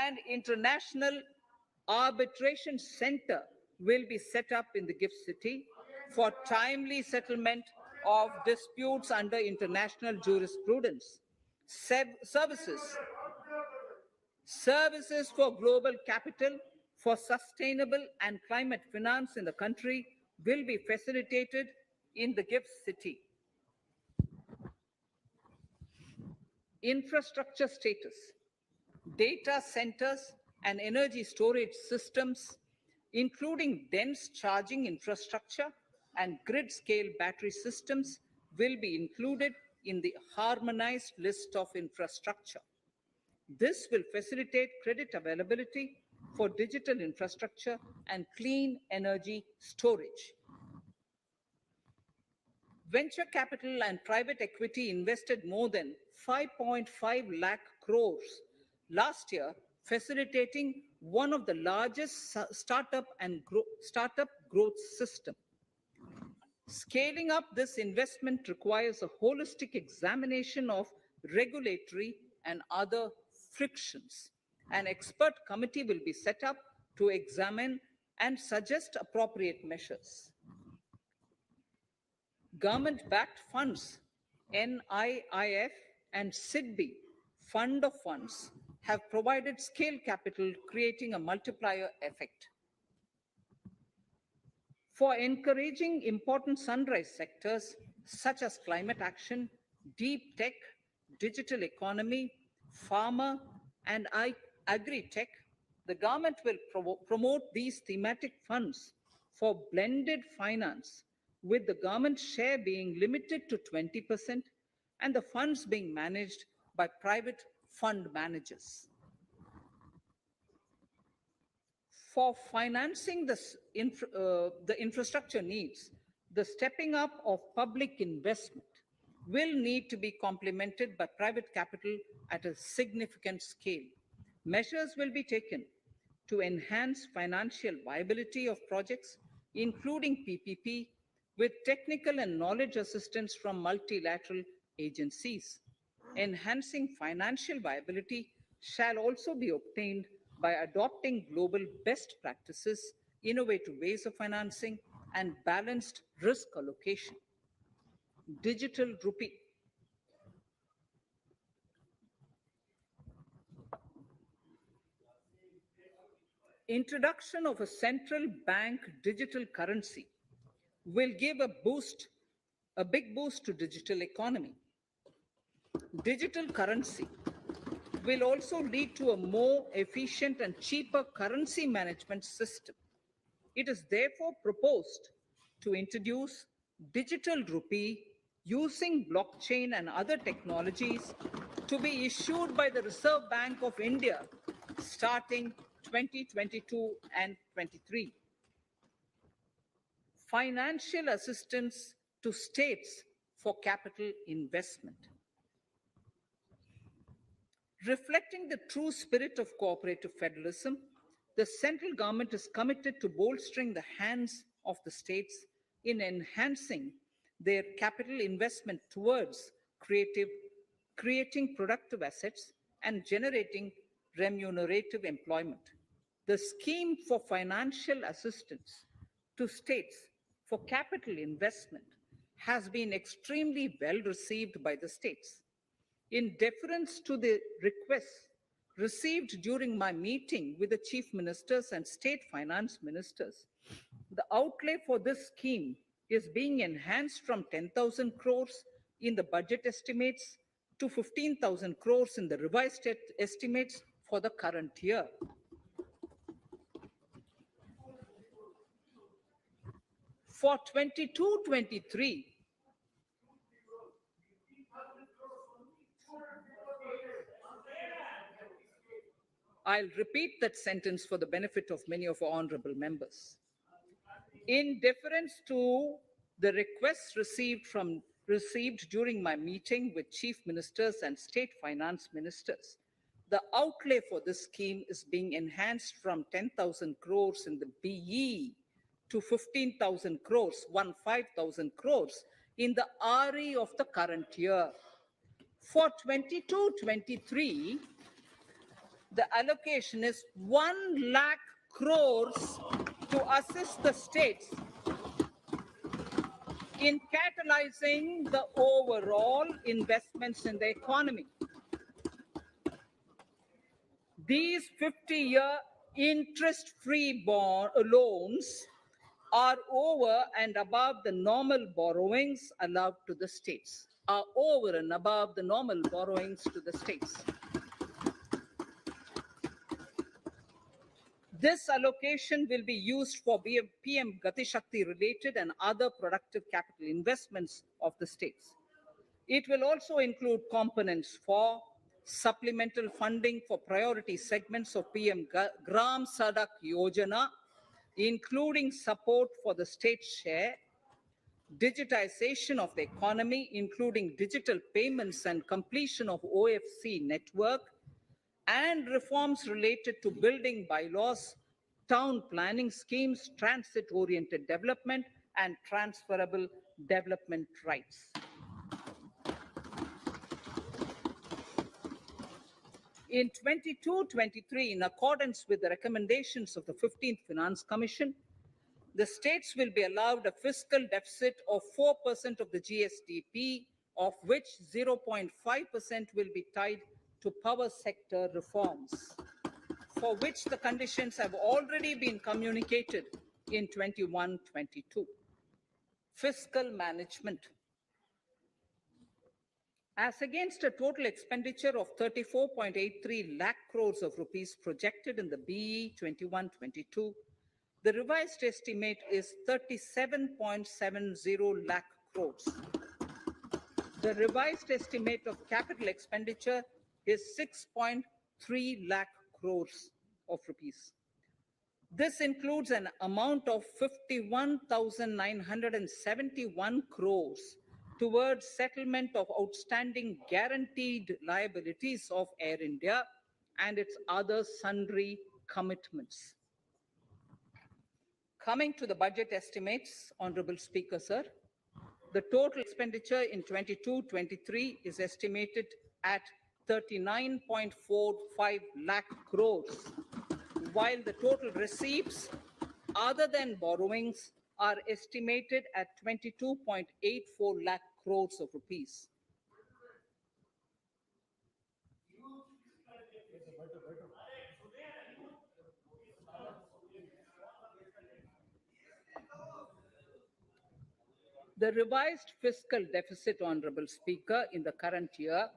An international arbitration center will be set up in the gift city for timely settlement of disputes under international jurisprudence. Services for global capital for sustainable and climate finance in the country will be facilitated in the gift city. Infrastructure status. Data centers and energy storage systems, including dense charging infrastructure and grid-scale battery systems, will be included in the harmonized list of infrastructure. This will facilitate credit availability for digital infrastructure and clean energy storage. Venture capital and private equity invested more than 5.5 lakh crores last year, facilitating one of the largest startup growth system. Scaling up this investment requires a holistic examination of regulatory and other frictions. An expert committee will be set up to examine and suggest appropriate measures. Government-backed funds, NIIF and SIDBI, Fund of Funds, have provided scale capital, creating a multiplier effect. For encouraging important sunrise sectors such as climate action, deep tech, digital economy, pharma, and agri-tech, the government will promote these thematic funds for blended finance, with the government share being limited to 20% and the funds being managed by private fund managers. For financing the infrastructure needs, the stepping up of public investment will need to be complemented by private capital at a significant scale. Measures will be taken to enhance financial viability of projects, including PPP, with technical and knowledge assistance from multilateral agencies. Enhancing financial viability shall also be obtained by adopting global best practices, innovative ways of financing, and balanced risk allocation. Digital rupee. Introduction of a central bank digital currency will give a big boost to digital economy. Digital currency will also lead to a more efficient and cheaper currency management system. It is therefore proposed to introduce digital rupee using blockchain and other technologies to be issued by the Reserve Bank of India starting 2022 and 23. Financial assistance to states for capital investment. Reflecting the true spirit of cooperative federalism, the central government is committed to bolstering the hands of the states in enhancing their capital investment towards creative creating productive assets, and generating remunerative employment. The scheme for financial assistance to states for capital investment has been extremely well received by the states. In deference to the requests received during my meeting with the chief ministers and state finance ministers, the outlay for this scheme is being enhanced from 10,000 crores in the budget estimates to 15,000 crores in the revised estimates for the current year. For 22-23, I'll repeat that sentence for the benefit of many of our honorable members. In deference to the requests received during my meeting with chief ministers and state finance ministers, the outlay for this scheme is being enhanced from 10,000 crores in the BE to 15,000 crores, 15,000 crores in the RE of the current year. For 22-23, the allocation is 1 lakh crores to assist the states in catalyzing the overall investments in the economy. These 50-year interest-free loans are over and above the normal borrowings allowed to the states, are over and above the normal borrowings to the states. This allocation will be used for PM Gati Shakti related and other productive capital investments of the states. It will also include components for supplemental funding for priority segments of PM Gram Sadak Yojana, including support for the state share, digitization of the economy, including digital payments and completion of OFC network, and reforms related to building bylaws, town planning schemes, transit-oriented development, and transferable development rights. In 22-23, in accordance with the recommendations of the 15th Finance Commission, the states will be allowed a fiscal deficit of 4% of the GSDP, of which 0.5% will be tied to power sector reforms, for which the conditions have already been communicated in 21-22. Fiscal management. As against a total expenditure of 34.83 lakh crores of rupees projected in the BE 21-22, the revised estimate is 37.70 lakh crores. The revised estimate of capital expenditure is 6.3 lakh crores of rupees. This includes an amount of 51,971 crores towards settlement of outstanding guaranteed liabilities of Air India and its other sundry commitments. Coming to the budget estimates, Honorable Speaker, sir, the total expenditure in 22-23 is estimated at 39.45 lakh crores, while the total receipts other than borrowings are estimated at 22.84 lakh crores of rupees. The revised fiscal deficit, Honorable Speaker, in the current year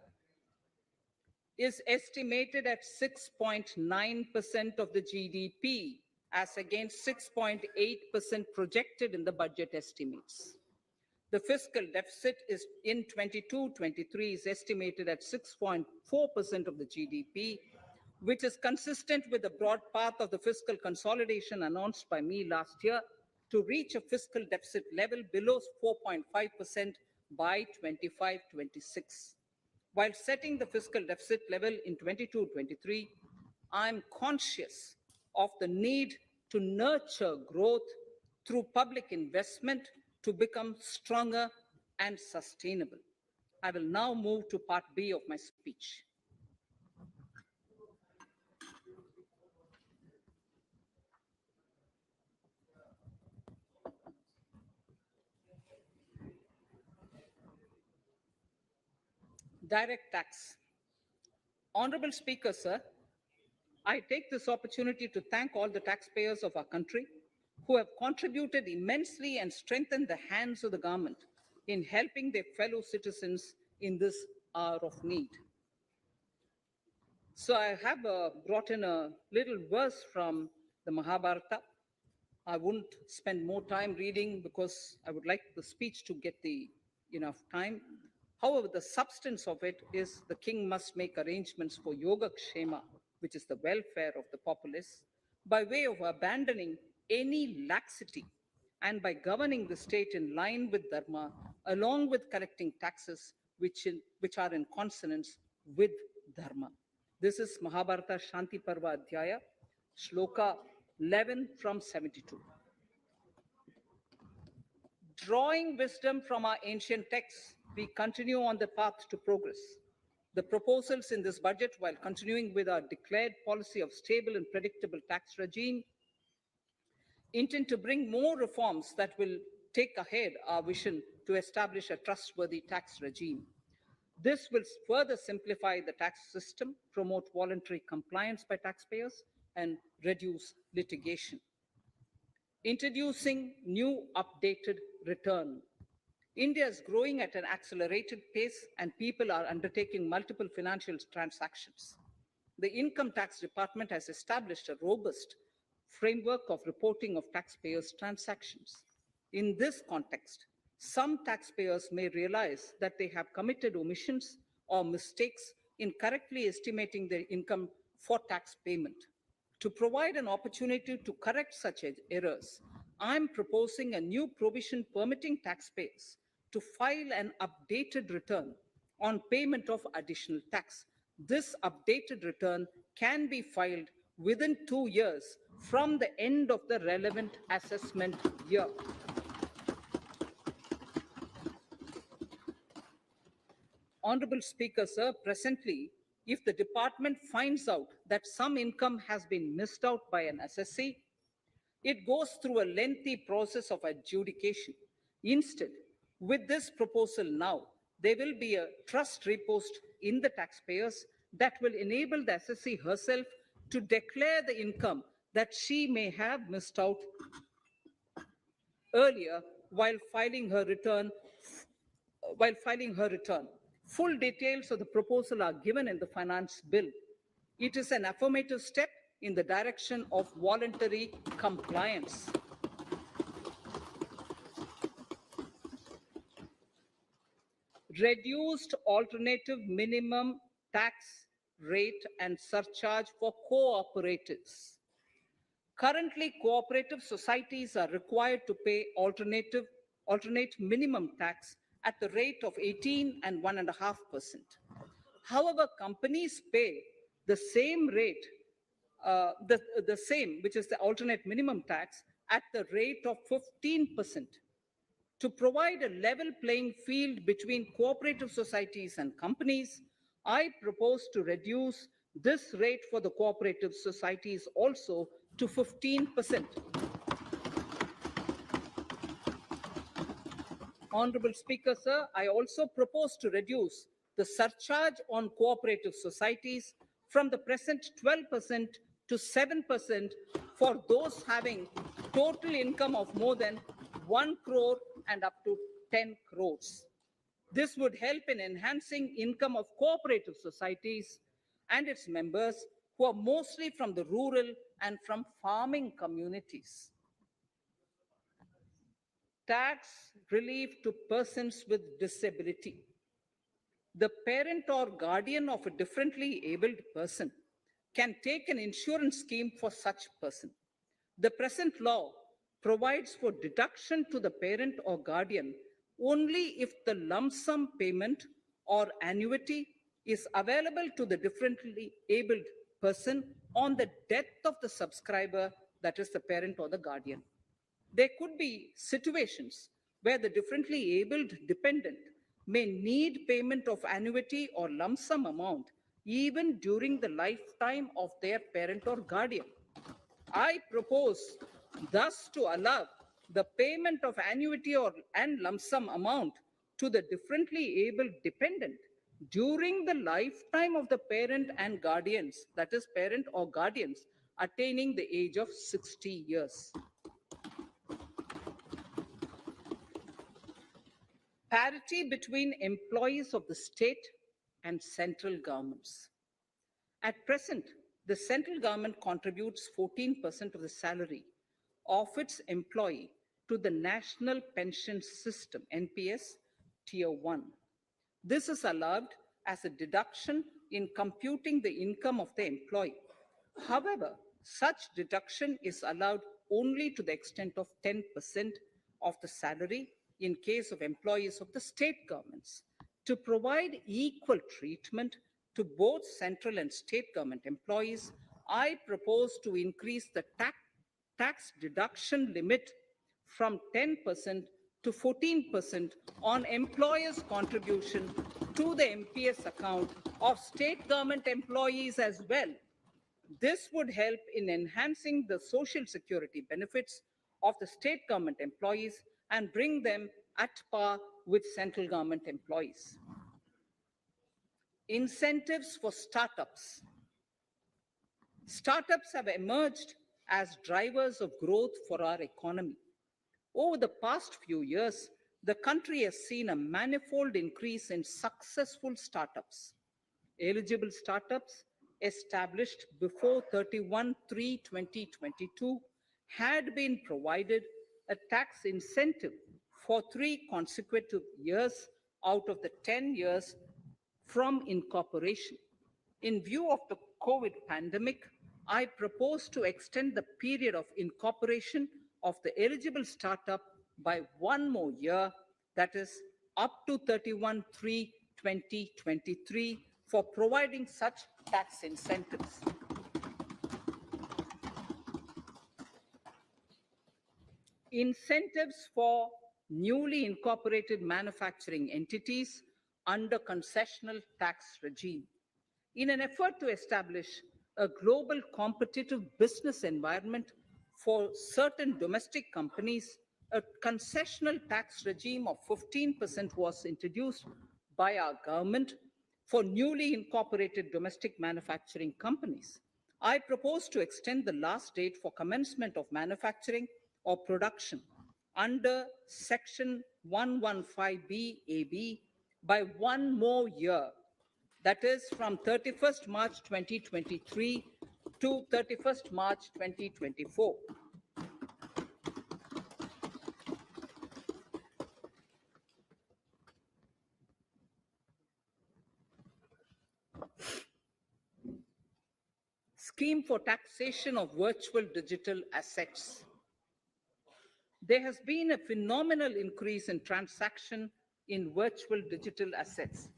is estimated at 6.9% of the GDP, as against 6.8% projected in the budget estimates. The fiscal deficit is in 22-23 is estimated at 6.4% of the GDP, which is consistent with the broad path of the fiscal consolidation announced by me last year to reach a fiscal deficit level below 4.5% by 25-26. While setting the fiscal deficit level in 22-23, I'm conscious of the need to nurture growth through public investment to become stronger and sustainable. I will now move to part B of my speech. Direct tax. Honorable Speaker, sir, I take this opportunity to thank all the taxpayers of our country who have contributed immensely and strengthened the hands of the government in helping their fellow citizens in this hour of need. So I have brought in a little verse from the Mahabharata. I won't spend more time reading because I would like the speech to get enough time. However, the substance of it is the king must make arrangements for yoga kshema, which is the welfare of the populace, by way of abandoning any laxity and by governing the state in line with dharma, along with collecting taxes which are in consonance with dharma. This is Mahabharata Shanti Parva Adhyaya, Shloka 11 from 72. Drawing wisdom from our ancient texts, we continue on the path to progress. The proposals in this budget, while continuing with our declared policy of stable and predictable tax regime, intend to bring more reforms that will take ahead our vision to establish a trustworthy tax regime. This will further simplify the tax system, promote voluntary compliance by taxpayers, and reduce litigation. Introducing new updated return. India is growing at an accelerated pace and people are undertaking multiple financial transactions. The Income Tax Department has established a robust framework of reporting of taxpayers' transactions. In this context, some taxpayers may realize that they have committed omissions or mistakes in correctly estimating their income for tax payment. To provide an opportunity to correct such errors, I'm proposing a new provision permitting taxpayers to file an updated return on payment of additional tax. This updated return can be filed within 2 years from the end of the relevant assessment year. Honorable Speaker, sir, presently, if the department finds out that some income has been missed out by an assessee, it goes through a lengthy process of adjudication. Instead, with this proposal now, there will be a trust repost in the taxpayers that will enable the assessee herself to declare the income that she may have missed out earlier while filing her return. Full details of the proposal are given in the finance bill. It is an affirmative step in the direction of voluntary compliance. Reduced alternative minimum tax rate and surcharge for co-operatives. Currently, cooperative societies are required to pay alternate minimum tax at the rate of 18 and 1.5%. However, companies pay the same rate, the same, which is the alternate minimum tax, at the rate of 15%. To provide a level playing field between cooperative societies and companies, I propose to reduce this rate for the cooperative societies also to 15%. Honorable Speaker, sir, I also propose to reduce the surcharge on cooperative societies from the present 12% to 7% for those having total income of more than 1 crore and up to 10 crores. This would help in enhancing income of cooperative societies and its members who are mostly from the rural and from farming communities. Tax relief to persons with disability. The parent or guardian of a differently abled person can take an insurance scheme for such person. The present law provides for deduction to the parent or guardian only if the lump sum payment or annuity is available to the differently abled person on the death of the subscriber, that is the parent or the guardian. There could be situations where the differently abled dependent may need payment of annuity or lump sum amount even during the lifetime of their parent or guardian. I propose thus to allow the payment of annuity and lump sum amount to the differently abled dependent during the lifetime of the parent and guardians, that is, parent or guardians attaining the age of 60 years. Parity between employees of the state and central governments. At present, the central government contributes 14% of the salary of its employee to the National Pension System, NPS, Tier 1. This is allowed as a deduction in computing the income of the employee. However, such deduction is allowed only to the extent of 10% of the salary in case of employees of the state governments. To provide equal treatment to both central and state government employees, I propose to increase the tax deduction limit from 10% to 14% on employers' contribution to the MPS account of state government employees as well. This would help in enhancing the social security benefits of the state government employees and bring them at par with central government employees. Incentives for startups. Startups have emerged as drivers of growth for our economy. Over the past few years, the country has seen a manifold increase in successful startups. Eligible startups established before 31/3/2022 had been provided a tax incentive for 3 consecutive years out of the 10 years from incorporation. In view of the COVID pandemic, I propose to extend the period of incorporation of the eligible startup by 1 more year, that is up to 31/3/2023, for providing such tax incentives. Incentives for newly incorporated manufacturing entities under concessional tax regime. In an effort to establish a global competitive business environment for certain domestic companies, a concessional tax regime of 15% was introduced by our government for newly incorporated domestic manufacturing companies. I propose to extend the last date for commencement of manufacturing or production under Section 115B AB by 1 more year, that is from 31st March 2023 to 31st March 2024. Scheme for taxation of virtual digital assets. There has been a phenomenal increase in transaction in virtual digital assets.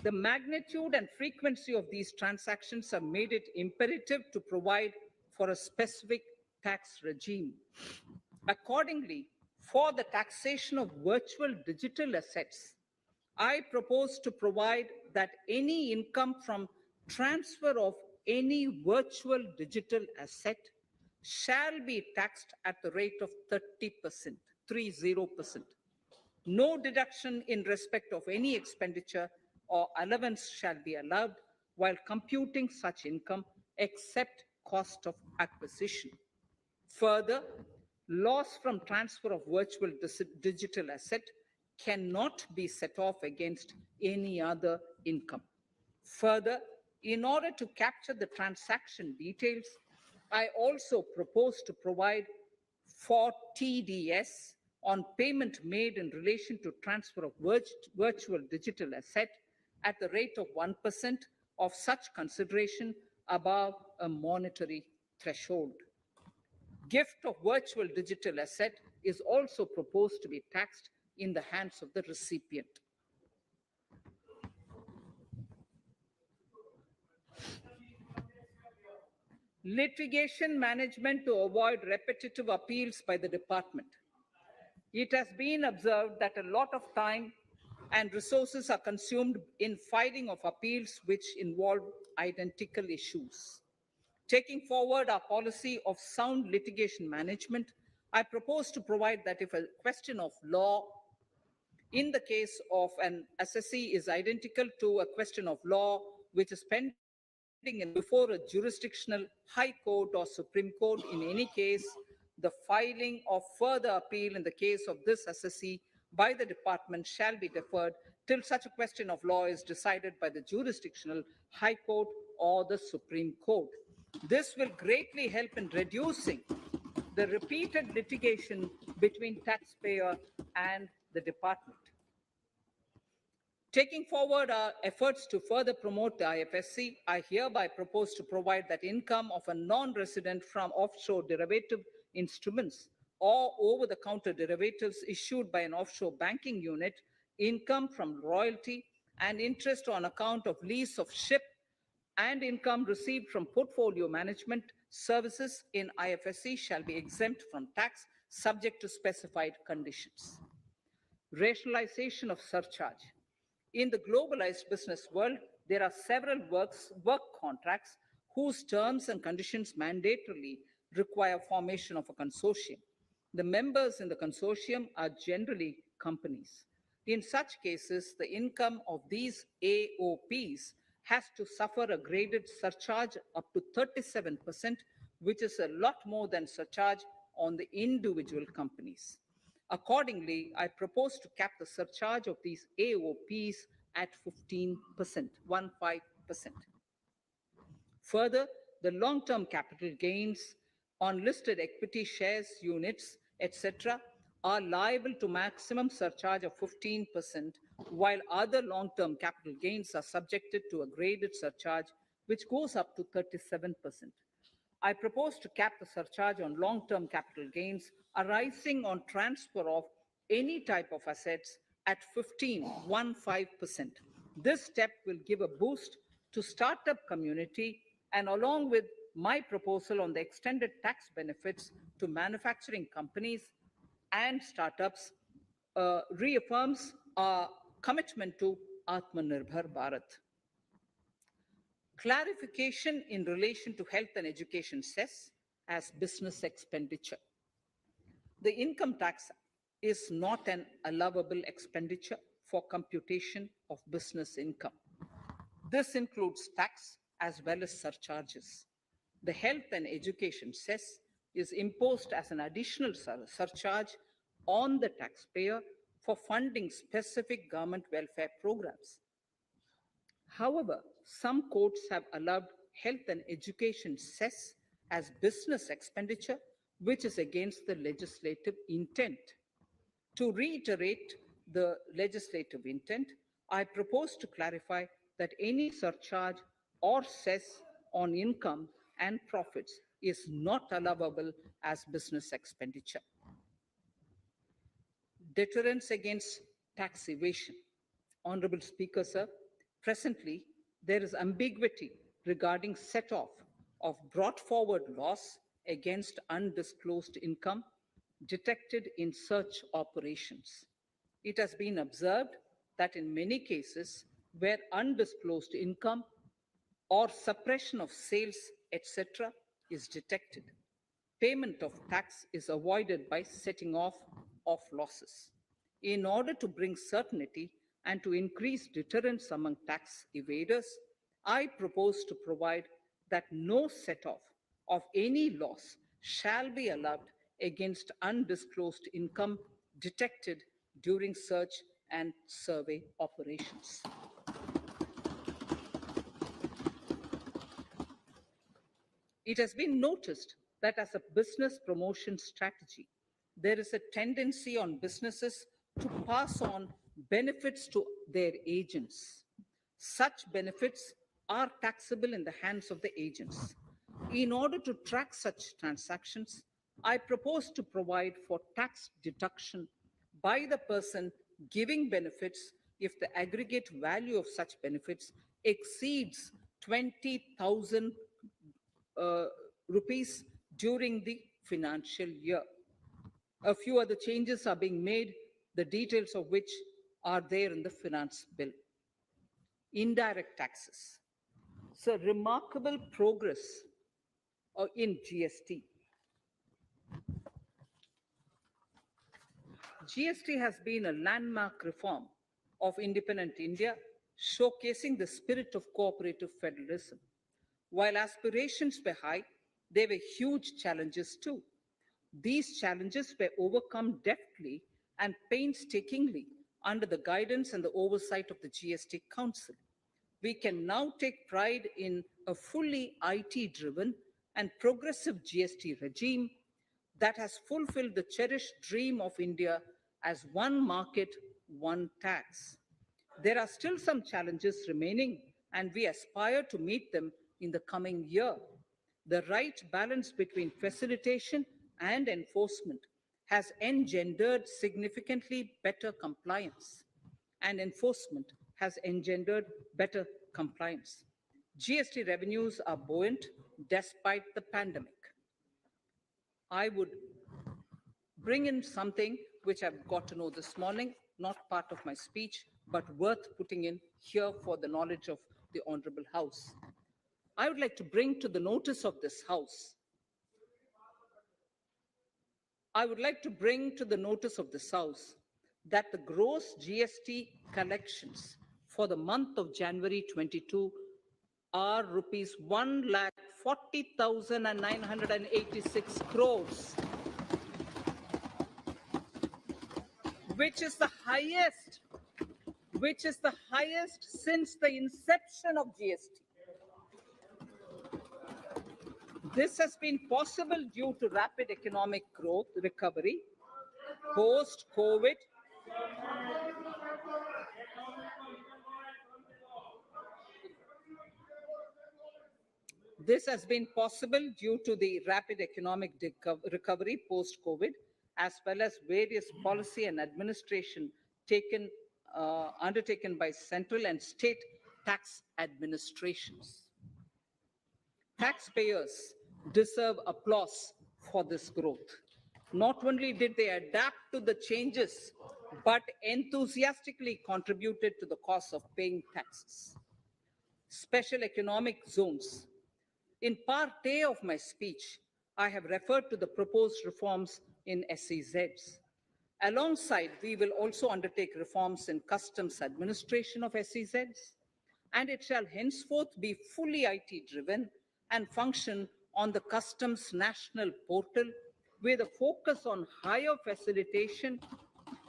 The magnitude and frequency of these transactions have made it imperative to provide for a specific tax regime. Accordingly, for the taxation of virtual digital assets, I propose to provide that any income from transfer of any virtual digital asset shall be taxed at the rate of 30%, 30%. No deduction in respect of any expenditure or allowance shall be allowed while computing such income except cost of acquisition. Further, loss from transfer of virtual digital asset cannot be set off against any other income. Further, in order to capture the transaction details, I also propose to provide for TDS on payment made in relation to transfer of virtual digital asset at the rate of 1% of such consideration above a monetary threshold. Gift of virtual digital asset is also proposed to be taxed in the hands of the recipient. Litigation management to avoid repetitive appeals by the department. It has been observed that a lot of time and resources are consumed in filing of appeals which involve identical issues. Taking forward our policy of sound litigation management, I propose to provide that if a question of law in the case of an assessee is identical to a question of law which is pending before a jurisdictional high court or Supreme Court, in any case, the filing of further appeal in the case of this assessee by the department shall be deferred till such a question of law is decided by the jurisdictional high court or the Supreme Court. This will greatly help in reducing the repeated litigation between taxpayer and the department. Taking forward our efforts to further promote the IFSC, I hereby propose to provide that income of a non-resident from offshore derivative instruments or over-the-counter derivatives issued by an offshore banking unit, income from royalty and interest on account of lease of ship, and income received from portfolio management services in IFSC shall be exempt from tax subject to specified conditions. Rationalization of surcharge. In the globalized business world, there are several work contracts whose terms and conditions mandatorily require formation of a consortium. The members in the consortium are generally companies. In such cases, the income of these AOPs has to suffer a graded surcharge up to 37%, which is a lot more than surcharge on the individual companies. Accordingly, I propose to cap the surcharge of these AOPs at 15%, 15%. Further, the long-term capital gains on listed equity shares, units, etc., are liable to maximum surcharge of 15%, while other long-term capital gains are subjected to a graded surcharge, which goes up to 37%. I propose to cap the surcharge on long-term capital gains arising on transfer of any type of assets at 15%. This step will give a boost to startup community, and along with my proposal on the extended tax benefits to manufacturing companies and startups, reaffirms our commitment to Atmanirbhar Bharat. Clarification in relation to health and education cess as business expenditure. The income tax is not an allowable expenditure for computation of business income. This includes tax as well as surcharges. The health and education cess is imposed as an additional surcharge on the taxpayer for funding specific government welfare programs. However, some courts have allowed health and education cess as business expenditure, which is against the legislative intent. To reiterate the legislative intent, I propose to clarify that any surcharge or cess on income and profits is not allowable as business expenditure. Deterrence against tax evasion. Honorable Speaker, sir, presently there is ambiguity regarding set-off of brought forward loss against undisclosed income detected in search operations. It has been observed that in many cases where undisclosed income or suppression of sales, etc., is detected, payment of tax is avoided by setting off of losses. In order to bring certainty and to increase deterrence among tax evaders, I propose to provide that no set-off of any loss shall be allowed against undisclosed income detected during search and survey operations. It has been noticed that as a business promotion strategy, there is a tendency on businesses to pass on benefits to their agents. Such benefits are taxable in the hands of the agents. In order to track such transactions, I propose to provide for tax deduction by the person giving benefits if the aggregate value of such benefits exceeds 20,000 rupees during the financial year. A few other changes are being made, the details of which are there in the finance bill. Indirect taxes. So remarkable progress in GST. GST has been a landmark reform of independent India, showcasing the spirit of cooperative federalism. While aspirations were high, there were huge challenges too. These challenges were overcome deftly and painstakingly under the guidance and the oversight of the GST Council. We can now take pride in a fully IT-driven and progressive GST regime that has fulfilled the cherished dream of India as one market, one tax. There are still some challenges remaining, and we aspire to meet them in the coming year. The right balance between facilitation and enforcement has engendered significantly better compliance, and enforcement has engendered better compliance. GST revenues are buoyant despite the pandemic. I would bring in something which I've got to know this morning, not part of my speech, but worth putting in here for the knowledge of the Honorable House. I would like to bring to the notice of this House. I would like to bring to the notice of this House that the gross GST collections for the month of January 22 are rupees 1,40,986 crores, which is the highest since the inception of GST. This has been possible due to rapid economic growth, recovery, post-COVID. This has been possible due to the rapid economic recovery post-COVID, as well as various policy and administration undertaken by central and state tax administrations. Taxpayers deserve applause for this growth. Not only did they adapt to the changes, but enthusiastically contributed to the cost of paying taxes. Special economic zones. In part A of my speech, I have referred to the proposed reforms in SEZs. Alongside, we will also undertake reforms in customs administration of SEZs, and it shall henceforth be fully IT-driven and function on the customs national portal with a focus on higher facilitation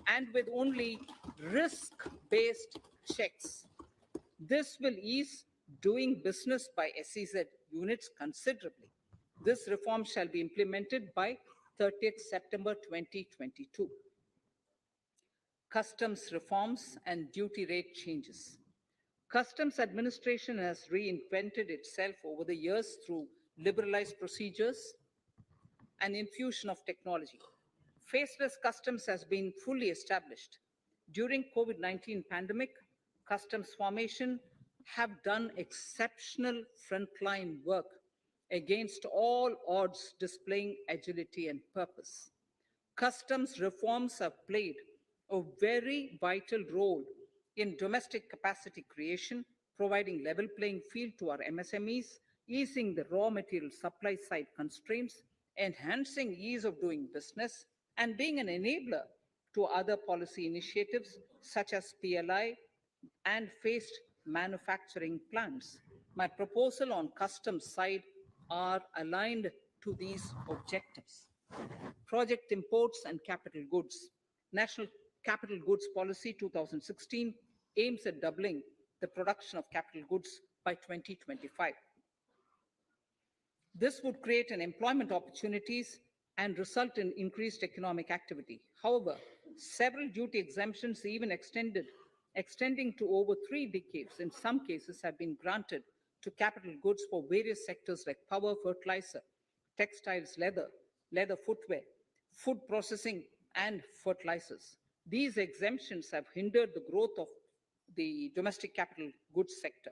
and with only risk-based checks. This will ease doing business by SEZ units considerably. This reform shall be implemented by 30th September 2022. Customs reforms and duty rate changes. Customs administration has reinvented itself over the years through liberalized procedures and infusion of technology. Faceless customs has been fully established. During COVID-19 pandemic, customs formation have done exceptional frontline work against all odds, displaying agility and purpose. Customs reforms have played a very vital role in domestic capacity creation, providing level playing field to our MSMEs, easing the raw material supply side constraints, enhancing ease of doing business, and being an enabler to other policy initiatives such as PLI and phased manufacturing plans. My proposal on customs side are aligned to these objectives. Project imports and capital goods. National Capital Goods Policy 2016 aims at doubling the production of capital goods by 2025. This would create an employment opportunities and result in increased economic activity. However, several duty exemptions, even extending to over 3 decades in some cases, have been granted to capital goods for various sectors like power, fertilizer, textiles, leather footwear, food processing, and fertilizers. These exemptions have hindered the growth of the domestic capital goods sector.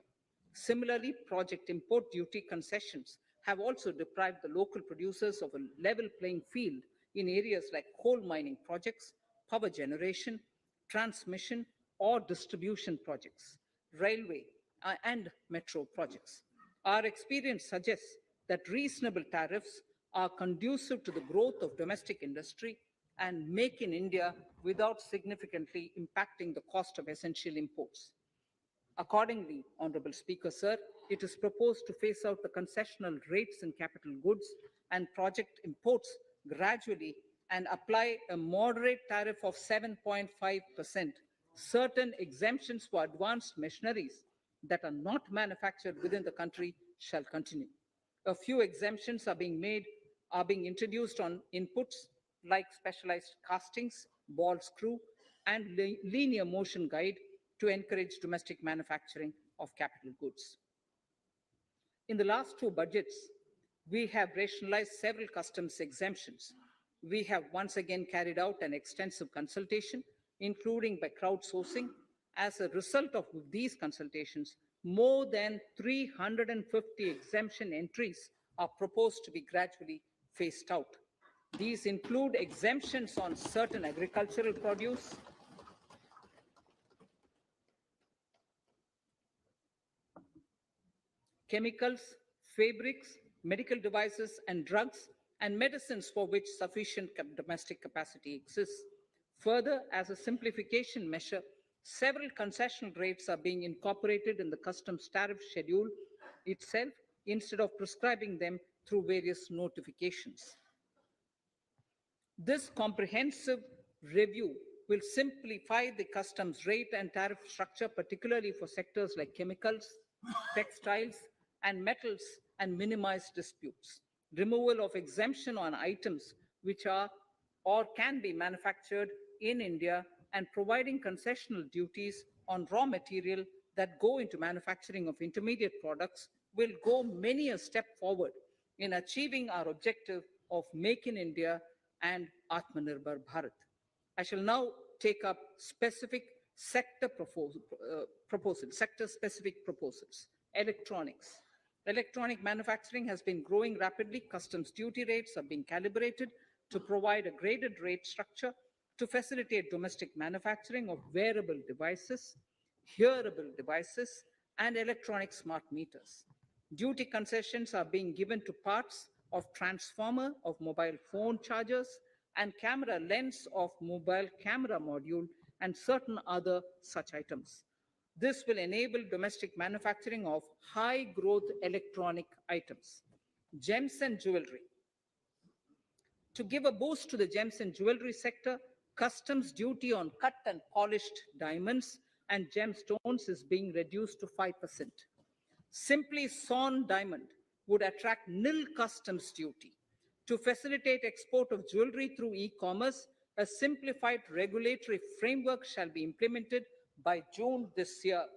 Similarly, project import duty concessions have also deprived the local producers of a level playing field in areas like coal mining projects, power generation, transmission, or distribution projects, railway and metro projects. Our experience suggests that reasonable tariffs are conducive to the growth of domestic industry and make in India without significantly impacting the cost of essential imports. Accordingly, Honorable Speaker, sir, it is proposed to phase out the concessional rates in capital goods and project imports gradually and apply a moderate tariff of 7.5%. Certain exemptions for advanced machineries that are not manufactured within the country shall continue. A few exemptions are being introduced on inputs like specialized castings, ball screw, and linear motion guide to encourage domestic manufacturing of capital goods. In the last two budgets, we have rationalized several customs exemptions. We have once again carried out an extensive consultation, including by crowdsourcing. As a result of these consultations, more than 350 exemption entries are proposed to be gradually phased out. These include exemptions on certain agricultural produce, chemicals, fabrics, medical devices, and drugs, and medicines for which sufficient domestic capacity exists. Further, as a simplification measure, several concessional rates are being incorporated in the customs tariff schedule itself instead of prescribing them through various notifications. This comprehensive review will simplify the customs rate and tariff structure, particularly for sectors like chemicals, textiles, and metals, and minimize disputes. Removal of exemption on items which are or can be manufactured in India and providing concessional duties on raw material that go into manufacturing of intermediate products will go many a step forward in achieving our objective of Make in India and Atmanirbhar Bharat. I shall now take up specific sector-specific proposals. Electronics. Electronic manufacturing has been growing rapidly. Customs duty rates are being calibrated to provide a graded rate structure to facilitate domestic manufacturing of wearable devices, hearable devices, and electronic smart meters. Duty concessions are being given to parts of transformer of mobile phone chargers and camera lens of mobile camera module and certain other such items. This will enable domestic manufacturing of high growth electronic items. Gems and jewelry. To give a boost to the gems and jewelry sector, customs duty on cut and polished diamonds and gemstones is being reduced to 5%. Simply sawn diamond would attract nil customs duty. To facilitate export of jewelry through e-commerce, a simplified regulatory framework shall be implemented by June this year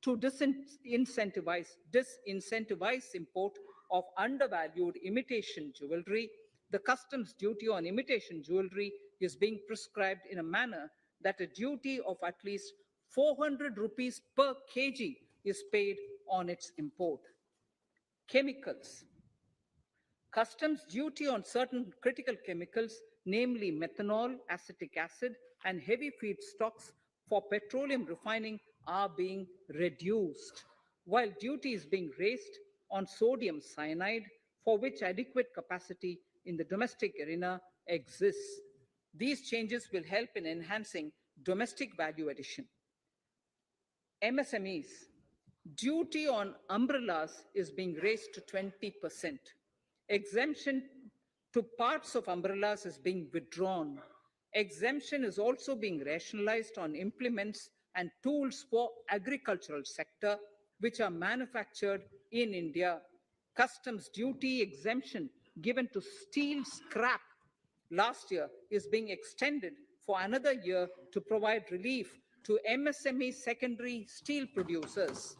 to disincentivize import of undervalued imitation jewelry. The customs duty on imitation jewelry is being prescribed in a manner that a duty of at least 400 rupees per kg is paid on its import. Chemicals. Customs duty on certain critical chemicals, namely methanol, acetic acid, and heavy feedstocks for petroleum refining are being reduced, while duty is being raised on sodium cyanide, for which adequate capacity in the domestic arena exists. These changes will help in enhancing domestic value addition. MSMEs. Duty on umbrellas is being raised to 20%. Exemption to parts of umbrellas is being withdrawn. Exemption is also being rationalized on implements and tools for agricultural sector which are manufactured in India. Customs duty exemption given to steel scrap last year is being extended for another year to provide relief to MSME secondary steel producers.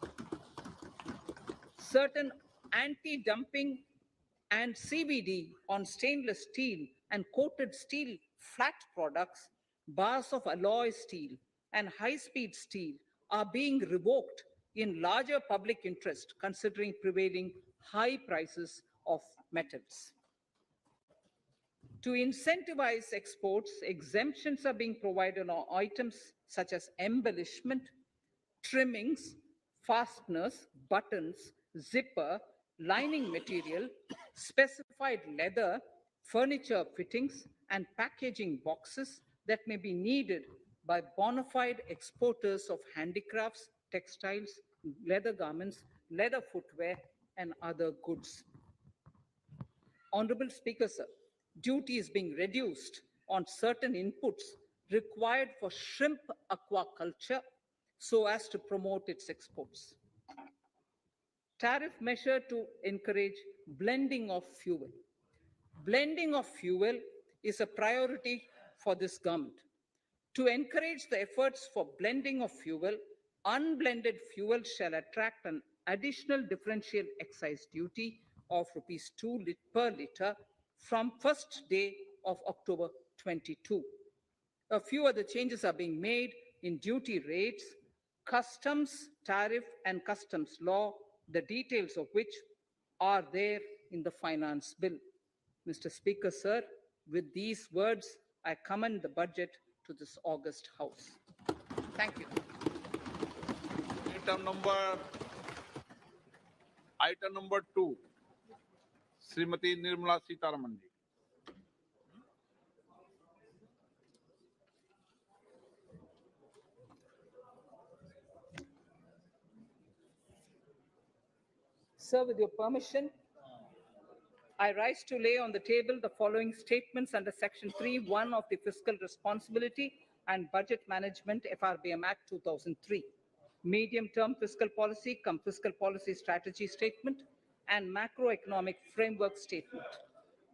Certain anti-dumping and CVD on stainless steel and coated steel flat products, bars of alloy steel, and high-speed steel are being revoked in larger public interest considering prevailing high prices of metals. To incentivize exports, exemptions are being provided on items such as embellishment, trimmings, fasteners, buttons, zipper, lining material, specified leather, furniture fittings, and packaging boxes that may be needed by bona fide exporters of handicrafts, textiles, leather garments, leather footwear, and other goods. Honorable Speaker, sir, duty is being reduced on certain inputs required for shrimp aquaculture so as to promote its exports. Tariff measure to encourage blending of fuel. Blending of fuel is a priority for this government. To encourage the efforts for blending of fuel, unblended fuel shall attract an additional differential excise duty of rupees 2 per litre from first day of October 22. A few other changes are being made in duty rates, customs tariff and customs law, the details of which are there in the finance bill. Mr. Speaker, sir, with these words, I commend the budget to this august House. Thank you. Item number 2, Srimati Nirmala Sitharaman ji. Sir, with your permission, I rise to lay on the table the following statements under Section 3(1) of the Fiscal Responsibility and Budget Management FRBM Act 2003. Medium-term fiscal policy cum fiscal policy strategy statement and macroeconomic framework statement.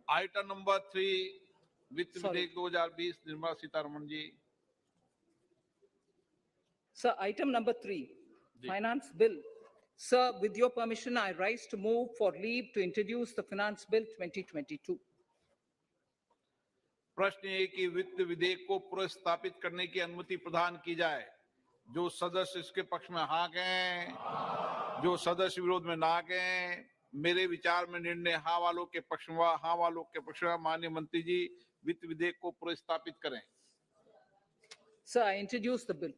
Item number 3, Vitt Sorry. Videk 2020, Nirmala Sitharaman ji. Sir, item number 3, Ji. Finance Bill. Sir, with your permission, I rise to move for leave to introduce the Finance Bill 2022. प्रश्न ये कि वित्त विधेयक को पुनर्स्थापित करने की अनुमति प्रदान की जाए। जो सदस्य इसके पक्ष में हाँ कहें, जो सदस्य विरोध में ना कहें। मेरे विचार में निर्णय हाँ वालों के पक्ष में, हाँ वालों के पक्ष में। माननीय मंत्री जी, वित्त विधेयक को पुनर्स्थापित करें। Sir, I introduce the bill.